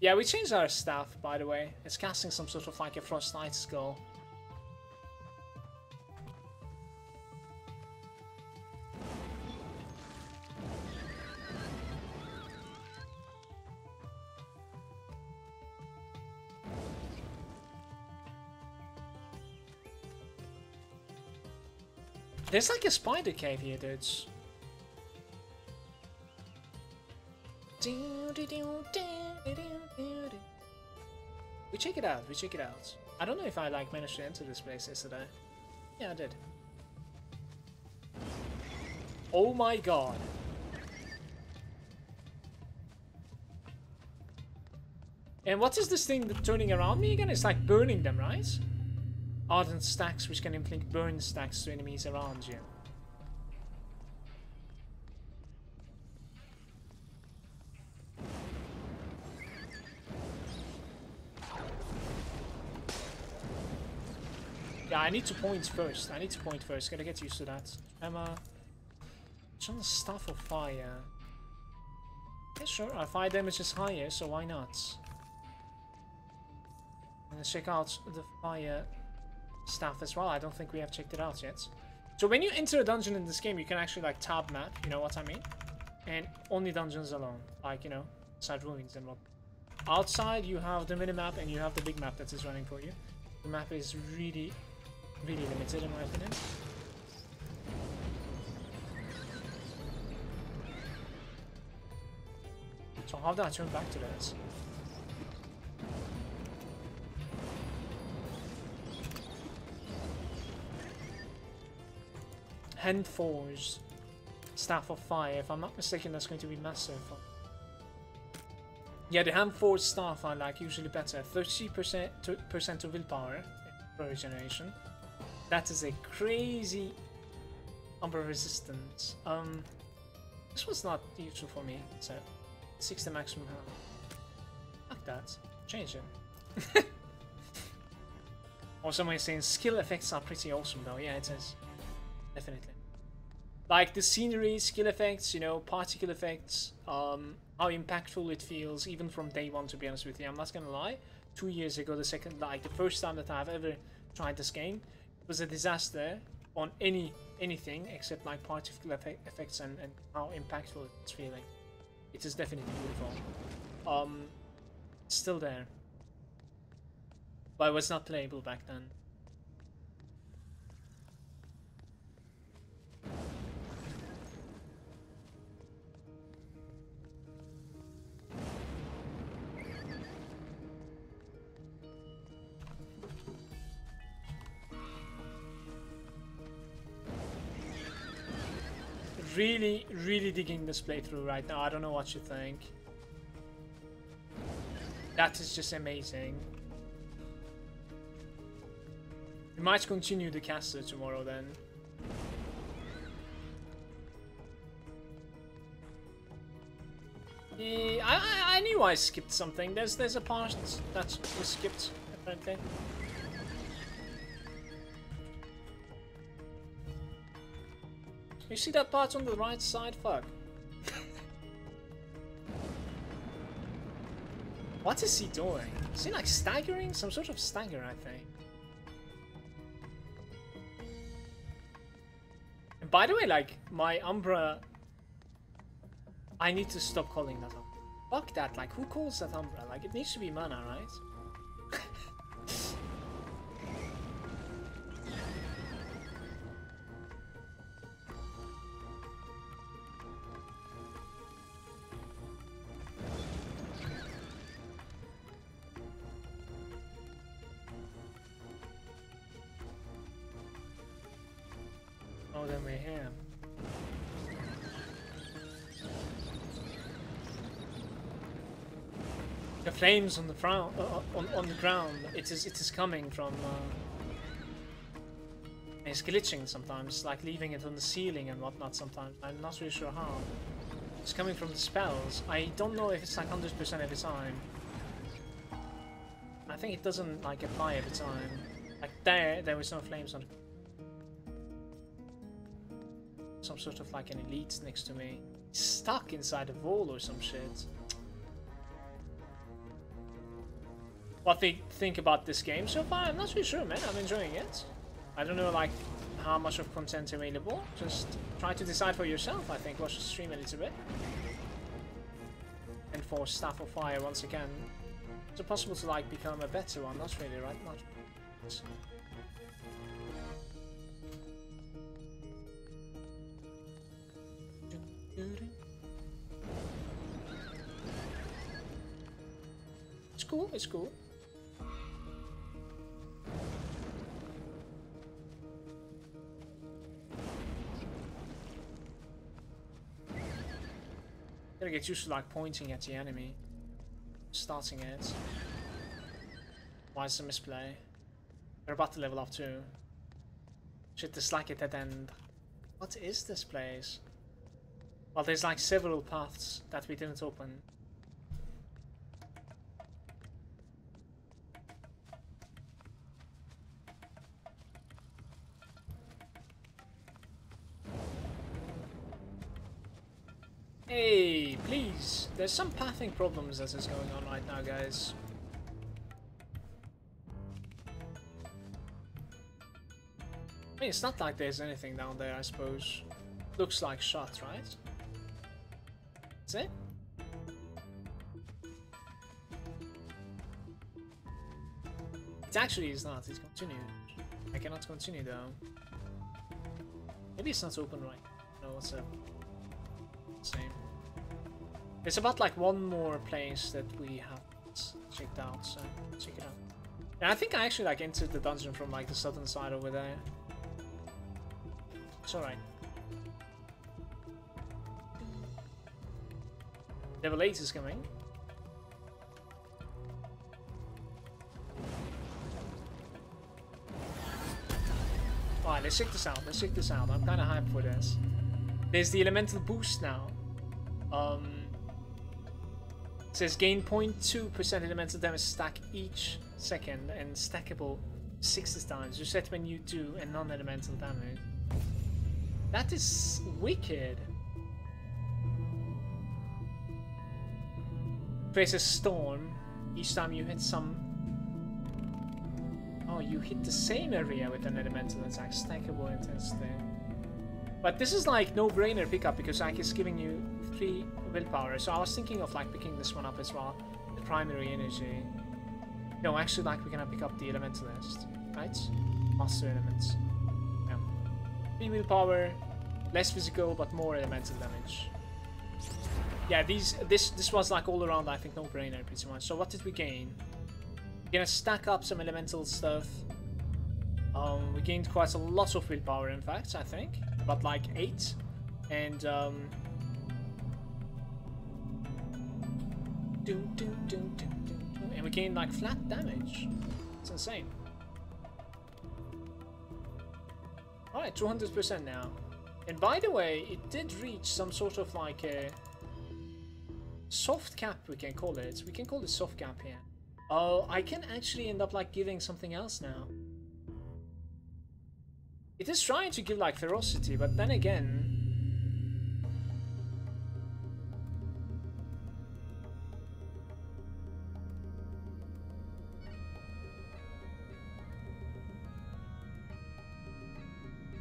Yeah, we changed our staff, by the way. It's casting some sort of like a Frost Knight skull. There's like a spider cave here, dudes. We check it out, we check it out. I don't know if I like managed to enter this place yesterday. Yeah, I did. Oh my god. And what is this thing turning around me again? It's like burning them, right? Ardent stacks which can inflict burn stacks to enemies around you. Yeah, I need to point first. I need to point first. Gotta get used to that. Emma. It's on the Staff of Fire. Yeah, sure. Our fire damage is higher, so why not? And let's check out the fire staff as well. I don't think we have checked it out yet. So when you enter a dungeon in this game, you can actually like tab map, you know what I mean? And only dungeons alone, like, you know, inside ruins and what. Outside you have the minimap and you have the big map that is running for you. The map is really, really limited in my opinion. So how do I turn back to this? Handforged Staff of Fire. If I'm not mistaken, that's going to be massive. Yeah, the handforged staff are like usually better. 30% to willpower in regeneration. That is a crazy Umbra resistance. This was not useful for me. So 60 maximum health. Fuck that. Change it. Or someone is saying skill effects are pretty awesome though. Yeah, it is. Definitely. Like the scenery, skill effects, you know, particle effects, how impactful it feels, even from day one, to be honest with you. I'm not gonna lie. 2 years ago, the first time that I've ever tried this game, it was a disaster on anything except like particle effects and how impactful it's feeling. It is definitely beautiful. It's still there. But it was not playable back then. Really digging this playthrough right now. I don't know what you think. That is just amazing. We might continue the caster tomorrow then. Yeah, I knew I skipped something. There's a part that was skipped apparently. You see that part on the right side? Fuck. What is he doing? Is he like staggering? Some sort of stagger, I think. And by the way, like, my Umbra... I need to stop calling that Umbra. Fuck that, like, who calls that Umbra? Like, it needs to be mana, right? Oh, the Mayhem. The flames on the on the ground. It is coming from. It's glitching sometimes, like leaving it on the ceiling and whatnot. Sometimes I'm not really sure how. It's coming from the spells. I don't know if it's like 100% every time. I think it doesn't like apply every time. Like there was no flames on it. Some sort of like an elite next to me. Stuck inside a wall or some shit. What they think about this game so far, I'm not really sure, man. I'm enjoying it. I don't know like how much of content available. Just try to decide for yourself, I think. Watch the stream a little bit. And for Staff of Fire once again. Is it possible to like become a better one? Not really, right? Not really. It's cool, it's cool. Gotta get used to like pointing at the enemy. Starting it. Why is the misplay? We're about to level up too. Shit, there's like a dead end. What is this place? Well, there's like several paths that we didn't open. Hey, please. There's some pathing problems that is going on right now, guys. I mean, it's not like there's anything down there, I suppose. Looks like shot, right? That's it? It actually is not. It's continued. I cannot continue though. Maybe it's not open right. No, what's up? Same. There's about like one more place that we haven't checked out, so check it out. And I think I actually like entered the dungeon from like the southern side over there. It's alright. Level 8 is coming. Alright, let's check this out. Let's check this out. I'm kind of hyped for this. There's the elemental boost now. It says gain 0.2% elemental damage stack each second and stackable 60 times. You set when you do a non-elemental damage. That is wicked. Traces storm each time you hit some. Oh, you hit the same area with an elemental attack. Stackable intensity. But this is like no-brainer pickup because like it's giving you 3 willpower. So I was thinking of like picking this one up as well. The primary energy. No, actually like we're gonna pick up the elementalist, right? Master elements. Yeah. 3 willpower, less physical but more elemental damage. Yeah, this was like all around I think no-brainer pretty much. So what did we gain? We're gonna stack up some elemental stuff. We gained quite a lot of willpower in fact, I think. About like 8. And and we gained like flat damage. It's insane. Alright, 200% now. And by the way, it did reach some sort of like a soft cap, we can call it. We can call it soft cap here. Oh, I can actually end up like giving something else now. It is trying to give like ferocity, but then again...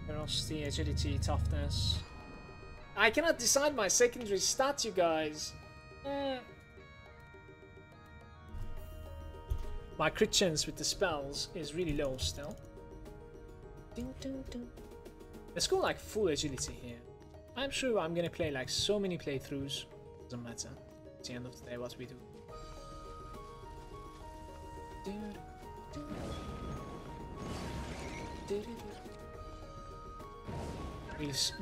Ferocity, agility, toughness. I cannot decide my secondary stat, you guys. My crit chance with the spells is really low still. Let's go like full agility here. I'm sure I'm gonna play like so many playthroughs. Doesn't matter. At the end of the day, what we do.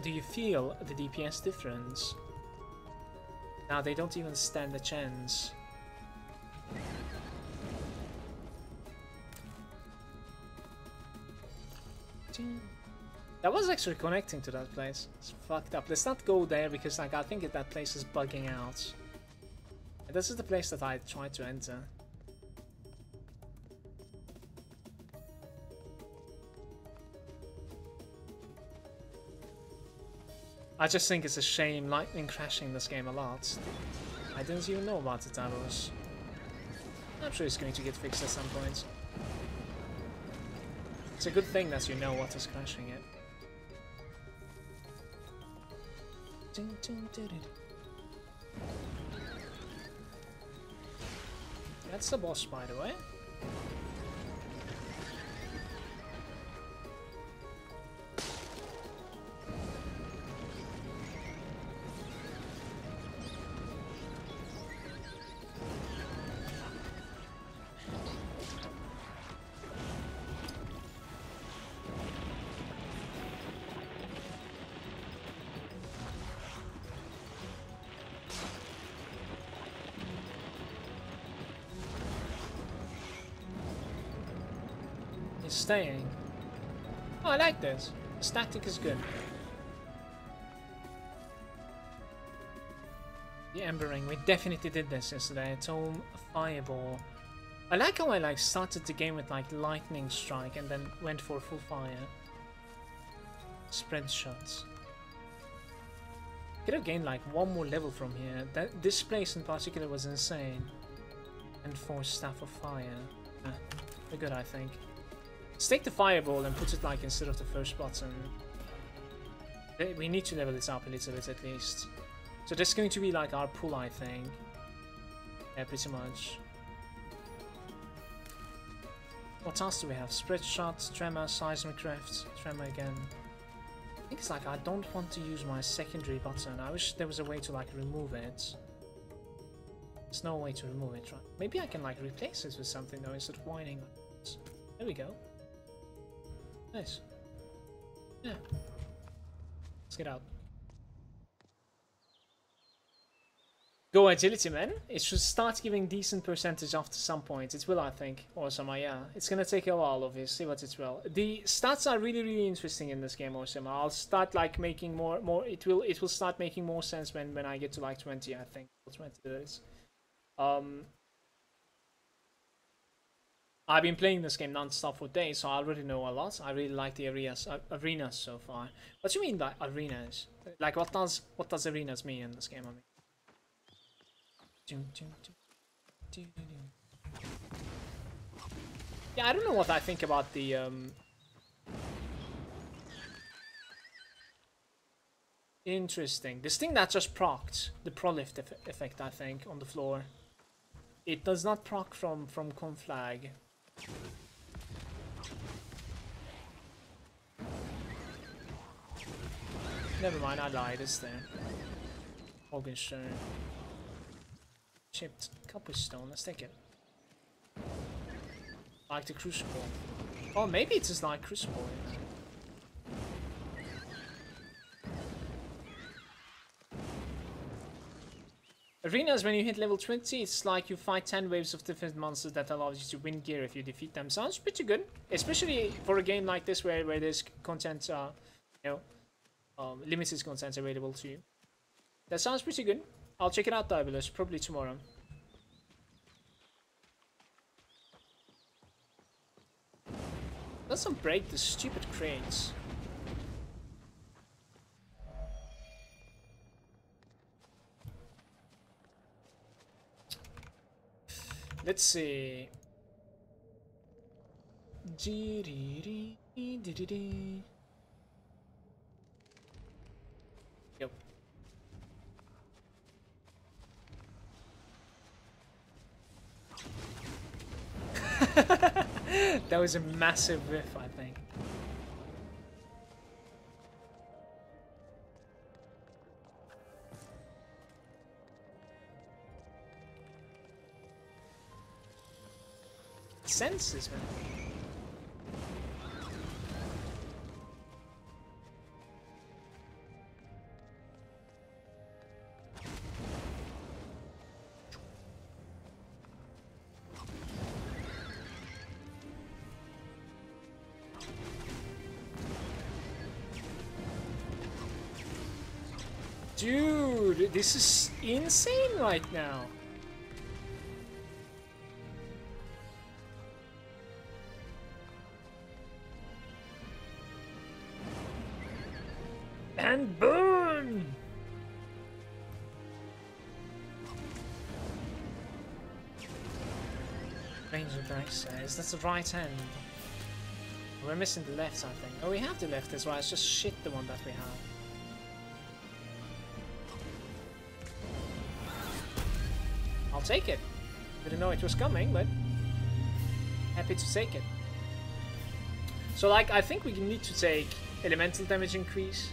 Do you feel the DPS difference? Now they don't even stand a chance. That was actually connecting to that place. It's fucked up. Let's not go there because like I think that place is bugging out. And this is the place that I tried to enter. I just think it's a shame lightning crashing this game a lot. I didn't even know about the towers. I'm sure it's going to get fixed at some point. It's a good thing that you know what is crashing it. That's the boss, by the way. Staying. Oh, I like this. The static is good. The Embering. We definitely did this yesterday. Tome Fireball. I like how I like started the game with like lightning strike and then went for full fire. Spread shots. Could have gained like 1 more level from here. This place in particular was insane. And 4 Staff of Fire. We're good, I think. Let's take the Fireball and put it like instead of the first button. We need to level this up a little bit at least. So this is going to be like our pull, I think. Yeah, pretty much. What else do we have? Spread Shot, Tremor, Seismicraft, Tremor again. I think it's like I don't want to use my secondary button. I wish there was a way to like remove it. There's no way to remove it, right? Maybe I can like replace it with something though instead of whining. There we go. Nice. Yeah. Let's get out. Go Agility, man. It should start giving decent percentage after some point. It will, I think. Awesome, yeah. It's gonna take a while, obviously, but it will. The stats are really, really interesting in this game, Awesome. I'll start like making more. It will start making more sense when I get to like 20, I think. 20 it is. I've been playing this game non-stop for days, so I already know a lot. I really like the arenas so far. What do you mean by arenas? Like, what does arenas mean in this game? I mean. Yeah, I don't know what I think about the interesting. This thing that just procced the prolift effect, I think, on the floor. It does not proc from Conflag. Never mind, I lied. It's there. Morgenstern. Chipped Copperstone, let's take it. Like the Crucible. Oh, maybe it's just like Crucible. Arenas, when you hit level 20, it's like you fight 10 waves of different monsters that allows you to win gear if you defeat them. Sounds pretty good, especially for a game like this where there's content, limited content available to you. That sounds pretty good. I'll check it out, Diabolus, probably tomorrow. Doesn't break the stupid crates. Let's see. Yep. That was a massive whiff, I think. Senses, man. Dude, this is insane right now. And burn! Ranger Dice says that's the right hand. We're missing the left, I think. Oh, we have the left as well. It's just shit the one that we have. I'll take it. Didn't know it was coming, but happy to take it. So, like, I think we need to take elemental damage increase,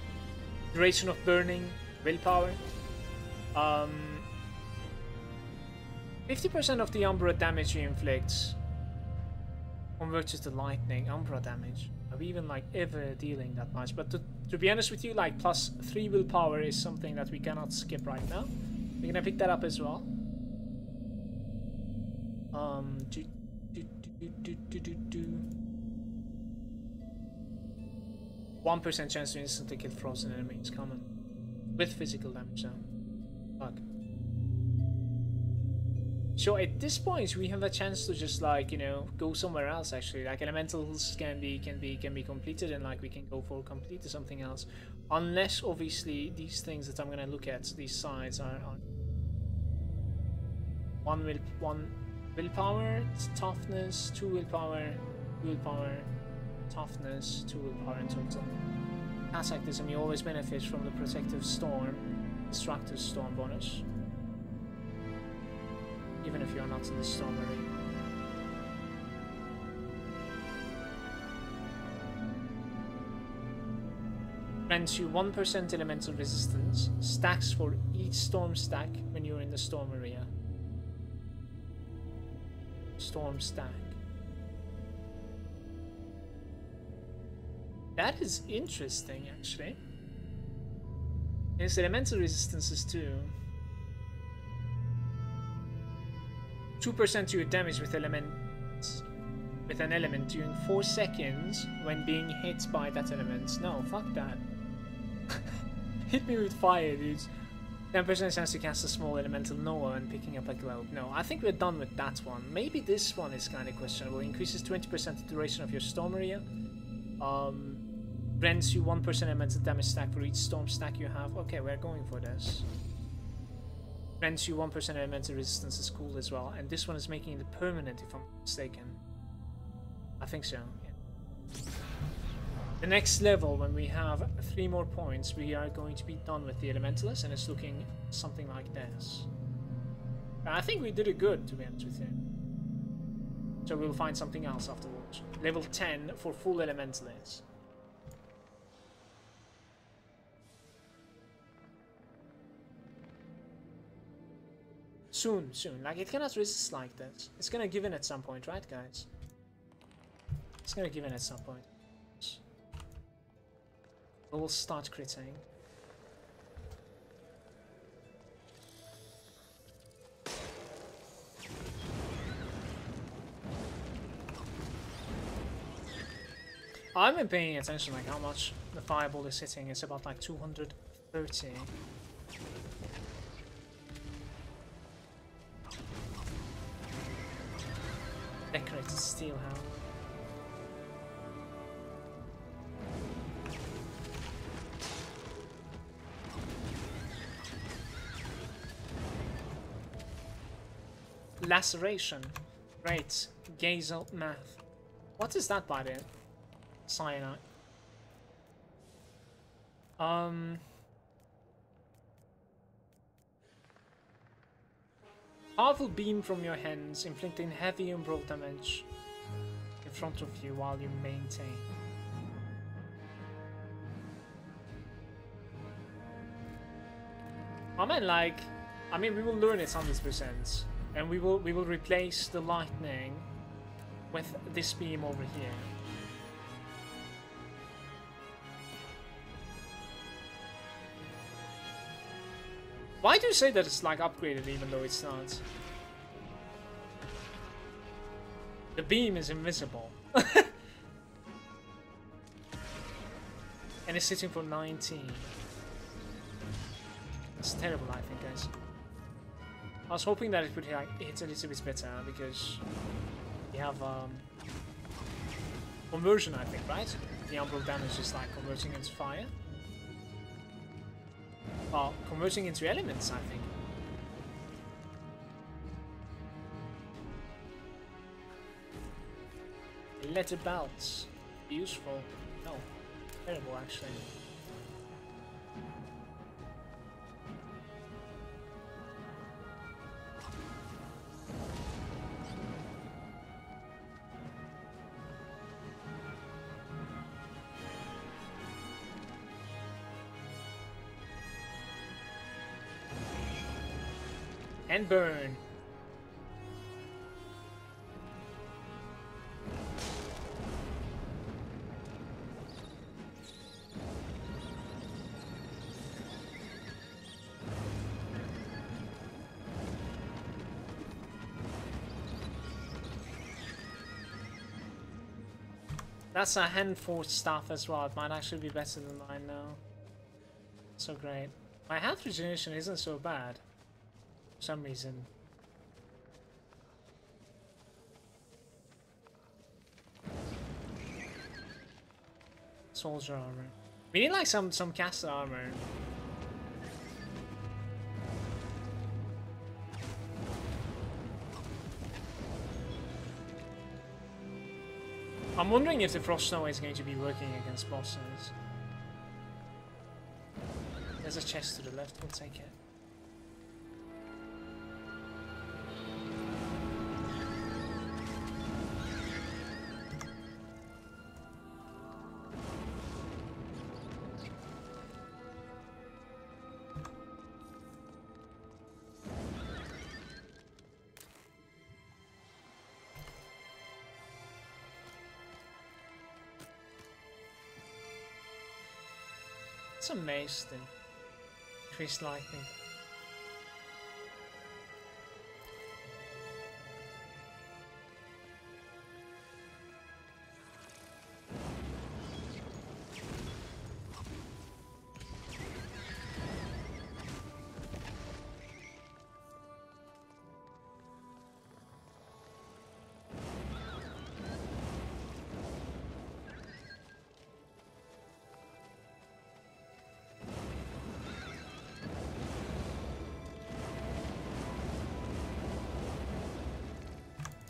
duration of burning, willpower. 50% of the Umbra damage he inflicts converts to lightning Umbra damage. Are we even like ever dealing that much? But to be honest with you, like +3 willpower is something that we cannot skip right now. We're gonna pick that up as well. 1% chance to instantly kill frozen enemies common with physical damage now. Fuck. So at this point we have a chance to just like, you know, go somewhere else actually. Like elementals can be completed and like we can go for complete or something else. Unless, obviously, these things that I'm going to look at, these sides are one willpower, toughness, 2 willpower, toughness, 2 willpower in total. Cataclysm, you always benefit from the Protective Storm, Destructive Storm bonus. Even if you are not in the storm arena. Grants you 1% elemental resistance, stacks for each storm stack when you're in the storm area. Storm stack. That is interesting, actually. It's elemental resistances too. 2% to your damage with an element during 4 seconds when being hit by that element. No, fuck that. Hit me with fire, dudes. 10% chance to cast a small elemental Noah and picking up a globe. No, I think we're done with that one. Maybe this one is kind of questionable. Increases 20% the duration of your storm area. Grants you 1% elemental damage stack for each storm stack you have. Okay, we're going for this. Grants you 1% elemental resistance is cool as well. And this one is making it permanent if I'm not mistaken. I think so, yeah. The next level, when we have 3 more points, we are going to be done with the Elementalist, and it's looking something like this. I think we did it good, to be honest with you. So we'll find something else afterwards. Level 10 for full Elementalist. Soon, soon. Like, it cannot resist like this. It's gonna give in at some point, right, guys? It's gonna give in at some point. We'll start critting. I've been paying attention, like how much the fireball is hitting. It's about like 230. Decorated steel helm. Laceration. Great. Gazel math. What is that by the way? Cyanide. Powerful beam from your hands, inflicting heavy umbral damage in front of you while you maintain. I mean, like, we will learn it 100%. And we will replace the lightning with this beam over here. Why do you say that it's like upgraded even though it's not? The beam is invisible. And it's sitting for 19. It's terrible, I think, guys. I was hoping that it would hit a little bit better because we have conversion, I think, right? The umbral damage is like converting into fire. Well, converting into elements, I think. Letter belts. Useful. No. Terrible, actually. And burn. That's a hand forged stuff as well. It might actually be better than mine now. So great. My health regeneration isn't so bad. For some reason. Soldier armor. We need like some caster armor. I'm wondering if the Frost Snow is going to be working against bosses. There's a chest to the left, we'll take it. It's a mace thing. Increased lightning.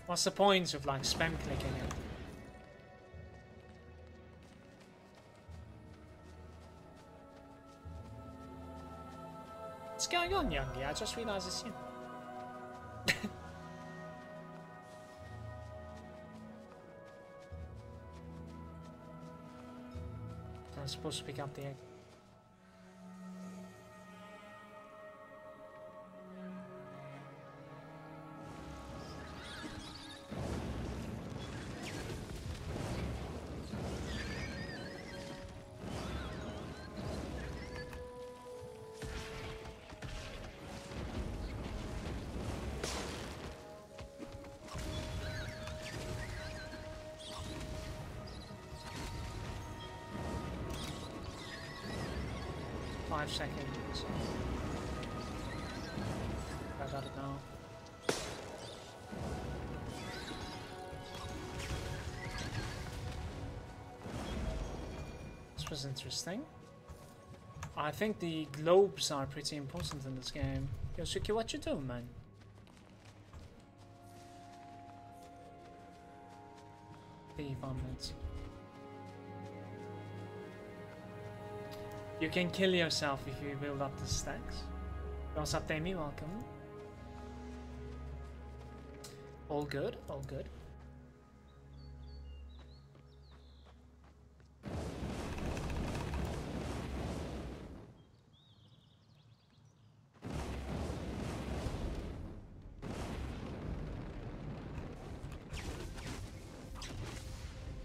What's the point of like spam clicking it? What's going on, Youngie? I just realized it's you. I'm supposed to pick up the egg. Seconds. I got it now. This was interesting. I think the globes are pretty important in this game. Yosuke, what you doing, man? You can kill yourself if you build up the stacks. What's up, Demi? Welcome. All good, all good.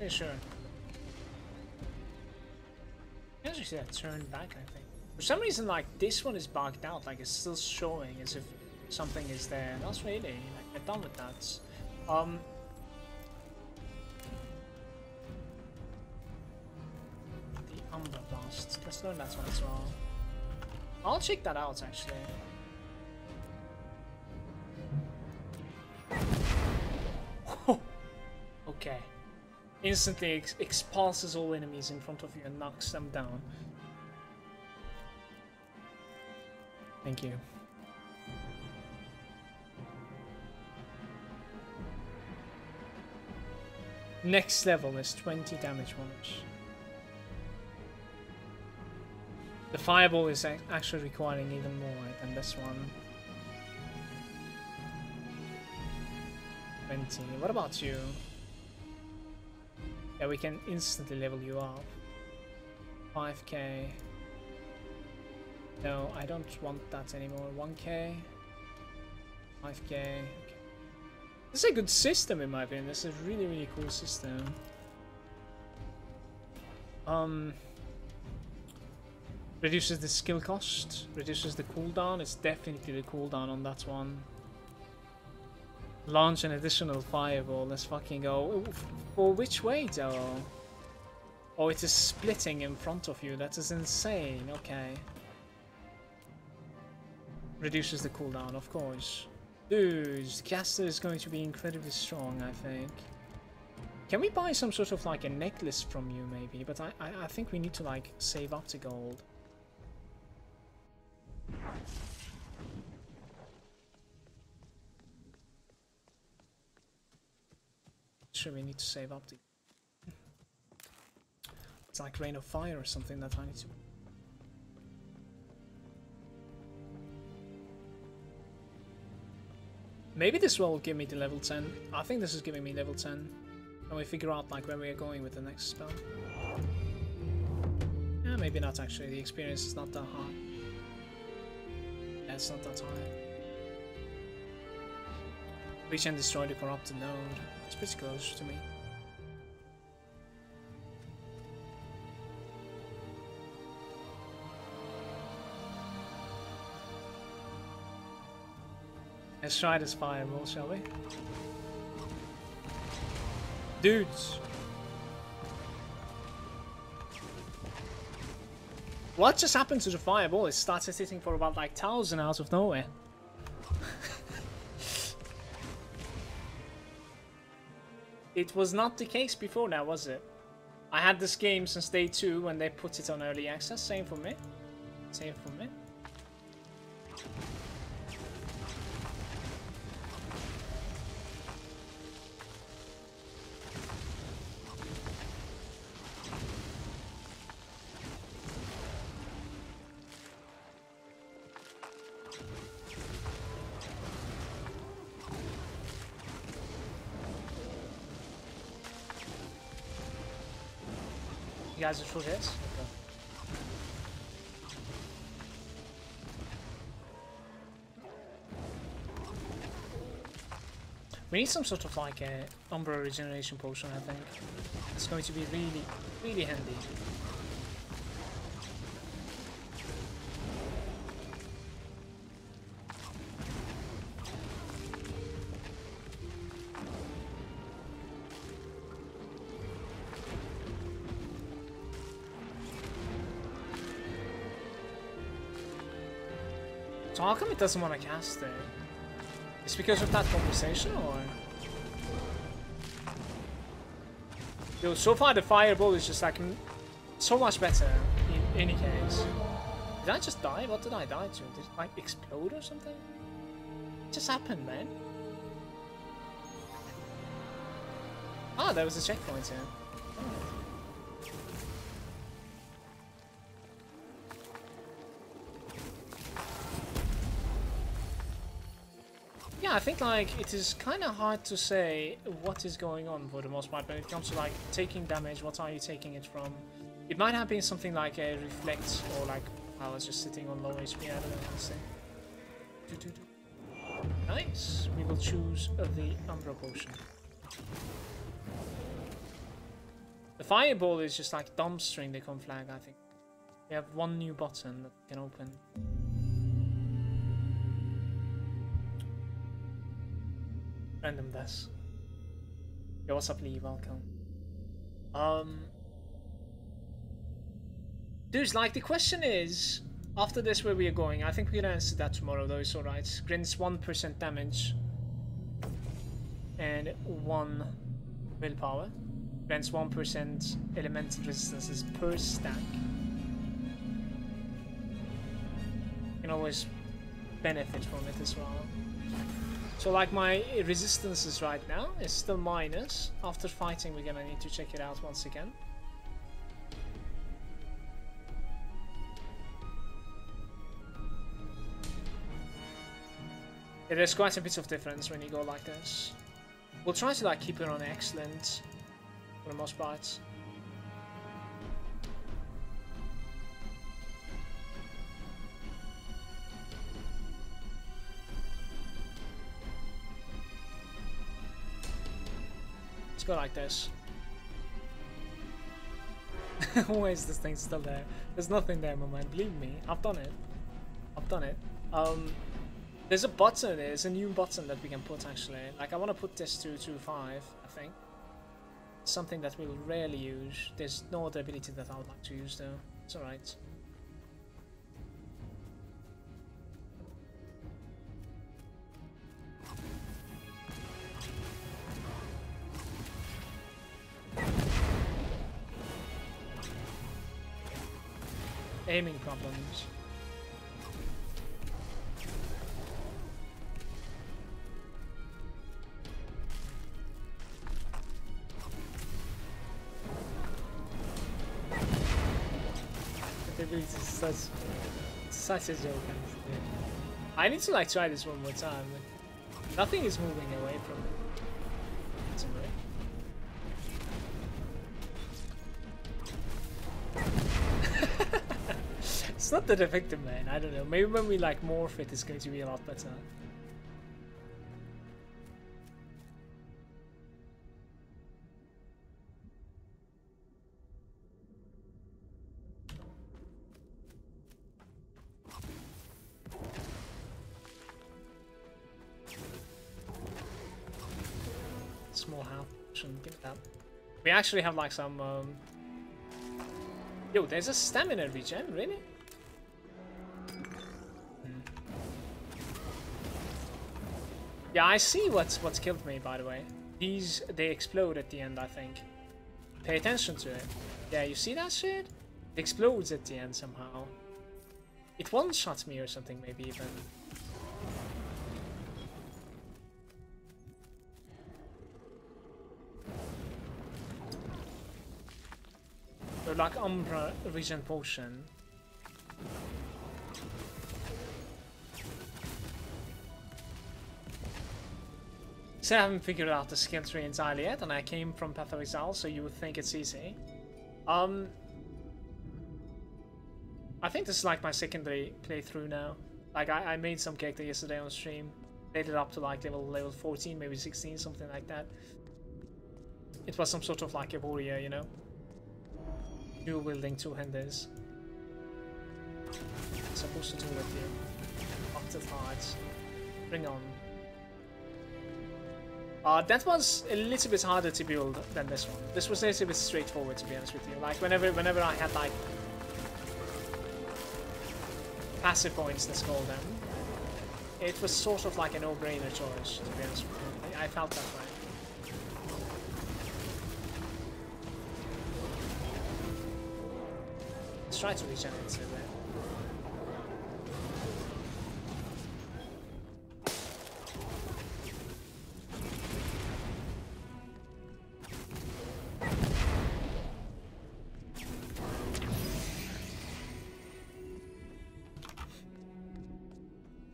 Yeah, sure. Actually, that turned back, I think. For some reason, like, this one is bugged out, like, it's still showing as if something is there. Not really, like, we're done with that. The Umbra Blast. Let's learn that one as well. I'll check that out, actually. Okay. Instantly expulses all enemies in front of you and knocks them down. Thank you. Next level is 20 damage once. The fireball is actually requiring even more than this one. 20. What about you? Yeah, we can instantly level you up. 5k. No, I don't want that anymore. 1k. 5k. Okay. This is a good system in my opinion. This is a really, really cool system. Reduces the skill cost. Reduces the cooldown. It's definitely the cooldown on that one. Launch an additional fireball. Let's fucking go. For which way though? Oh, it is splitting in front of you. That is insane. Okay. Reduces the cooldown, of course. Dude, caster is going to be incredibly strong, I think. Can we buy some sort of like a necklace from you maybe? But I think we need to like save up the gold. Sure, we need to save up the... It's like Rain of Fire or something that I need to... Maybe this will give me the level 10. I think this is giving me level 10. And we figure out like where we are going with the next spell. Yeah, maybe not actually. The experience is not that high. Yeah, it's not that high. Reach and destroy the corrupted node. It's pretty close to me. Let's try this fireball, shall we? Dudes! What just happened to the fireball? It started hitting for about like 1,000 out of nowhere. It was not the case before now, was it? I had this game since day 2 when they put it on early access. Same for me. Same for me. You guys are true hits? Okay. We need some sort of like a Umbra regeneration potion, I think. It's going to be really, really handy. So how come it doesn't want to cast it? It's because of that conversation, or? Yo, so far the fireball is just like so much better in any case. Did I just die? What did I die to? Did it like explode or something? What just happened, man? Ah, there was a checkpoint here. Oh. Yeah, I think like it is kind of hard to say what is going on for the most part when it comes to like taking damage. What are you taking it from? It might have been something like a reflect, or like I was just sitting on low HP. I don't know what to say. Nice. We will choose the Umbra potion. The fireball is just like dumpstering the con flag. I think we have one new button that we can open. Random deaths. Yo, what's up, Lee? Welcome. Dudes, like, the question is, after this, where we are going? I think we're gonna answer that tomorrow, though, it's alright. Grants 1% damage. And 1 willpower. Grants 1% elemental resistances per stack. You can always benefit from it as well. So like my resistances right now is still minus. After fighting, we're gonna need to check it out once again. Yeah, there's quite a bit of difference when you go like this. We'll try to like keep it on excellent for the most part. Go like this. Why is this thing still there? There's nothing there, my man. Believe me, I've done it. I've done it. There's a button. There's a new button that we can put actually. Like I want to put this to 2.5. I think something that we'll rarely use. There's no other ability that I would like to use though. It's alright. aiming problems. It's such a joke. I need to like try this one more time. Like, nothing is moving away from it. It's not that effective, man. I don't know. Maybe when we like morph it, it's going to be a lot better. Small health, shouldn't get that. We actually have like some. Yo, there's a stamina regen, really? Yeah, I see what's killed me, by the way. They explode at the end, I think. Pay attention to it. Yeah, you see that shit? It explodes at the end somehow. It one-shots me or something, maybe even. Or like Umbra regen potion. So I haven't figured out the skill tree entirely yet, and I came from Path of Exile, so you would think it's easy. I think this is like my secondary playthrough now. Like I made some character yesterday on stream, played it up to like level 14, maybe 16, something like that. It was some sort of like a warrior, you know, dual wielding two-handers. Supposed to do with you. Octave hearts. Bring on. That was a little bit harder to build than this one. This was a little bit straightforward, to be honest with you. Like whenever I had like passive points, let's call them, it was sort of like a no-brainer choice, to be honest with you. I felt that way. Let's try to regenerate it there.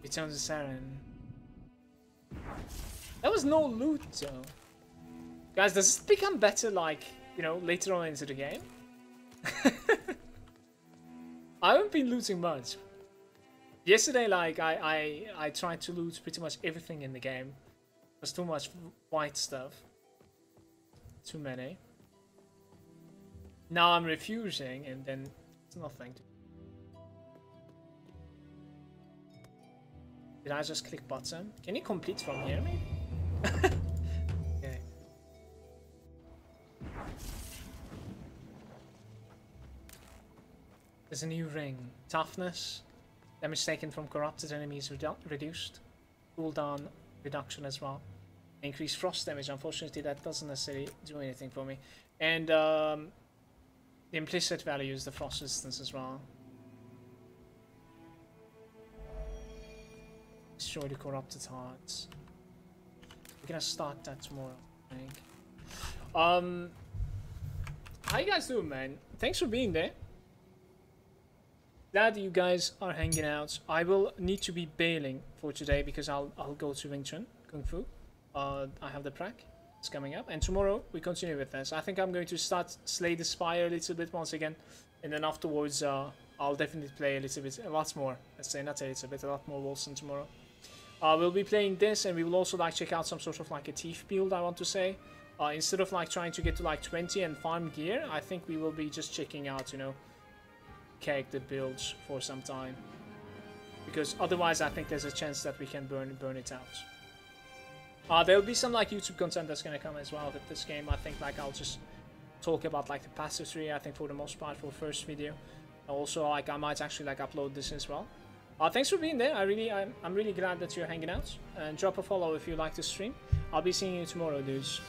Return to Saren. That was no loot though. Guys, does it become better like, you know, later on into the game? I haven't been looting much. Yesterday, like, I tried to loot pretty much everything in the game. There's too much white stuff. Too many. Now I'm refusing, and then it's nothing. Did I just click button? Can you complete from here, maybe? Okay. There's a new ring. Toughness. Damage taken from corrupted enemies reduced. Cooldown reduction as well. Increased frost damage. Unfortunately, that doesn't necessarily do anything for me. And the implicit value is the frost resistance as well. Destroy the corrupted hearts. We're gonna start that tomorrow, I think. How you guys doing, man? Thanks for being there. Glad you guys are hanging out. I will need to be bailing for today because I'll go to Wing Chun Kung Fu. I have the prac. It's coming up, and tomorrow we continue with this. I think I'm going to start Slay the Spire a little bit once again, and then afterwards I'll definitely play a lot more. Let's say not a little bit, a lot more Wolcen tomorrow. We'll be playing this, and we will also like check out some sort of like a thief build, I want to say. Instead of like trying to get to like 20 and farm gear, I think we will be just checking out, you know, character builds for some time. Because otherwise I think there's a chance that we can burn it out. There'll be some like YouTube content that's gonna come as well with this game. I think like I'll just talk about like the passive tree, I think for the most part for first video. Also like I might actually like upload this as well. Thanks for being there. I'm really glad that you're hanging out. And drop a follow if you like the stream. I'll be seeing you tomorrow, dudes.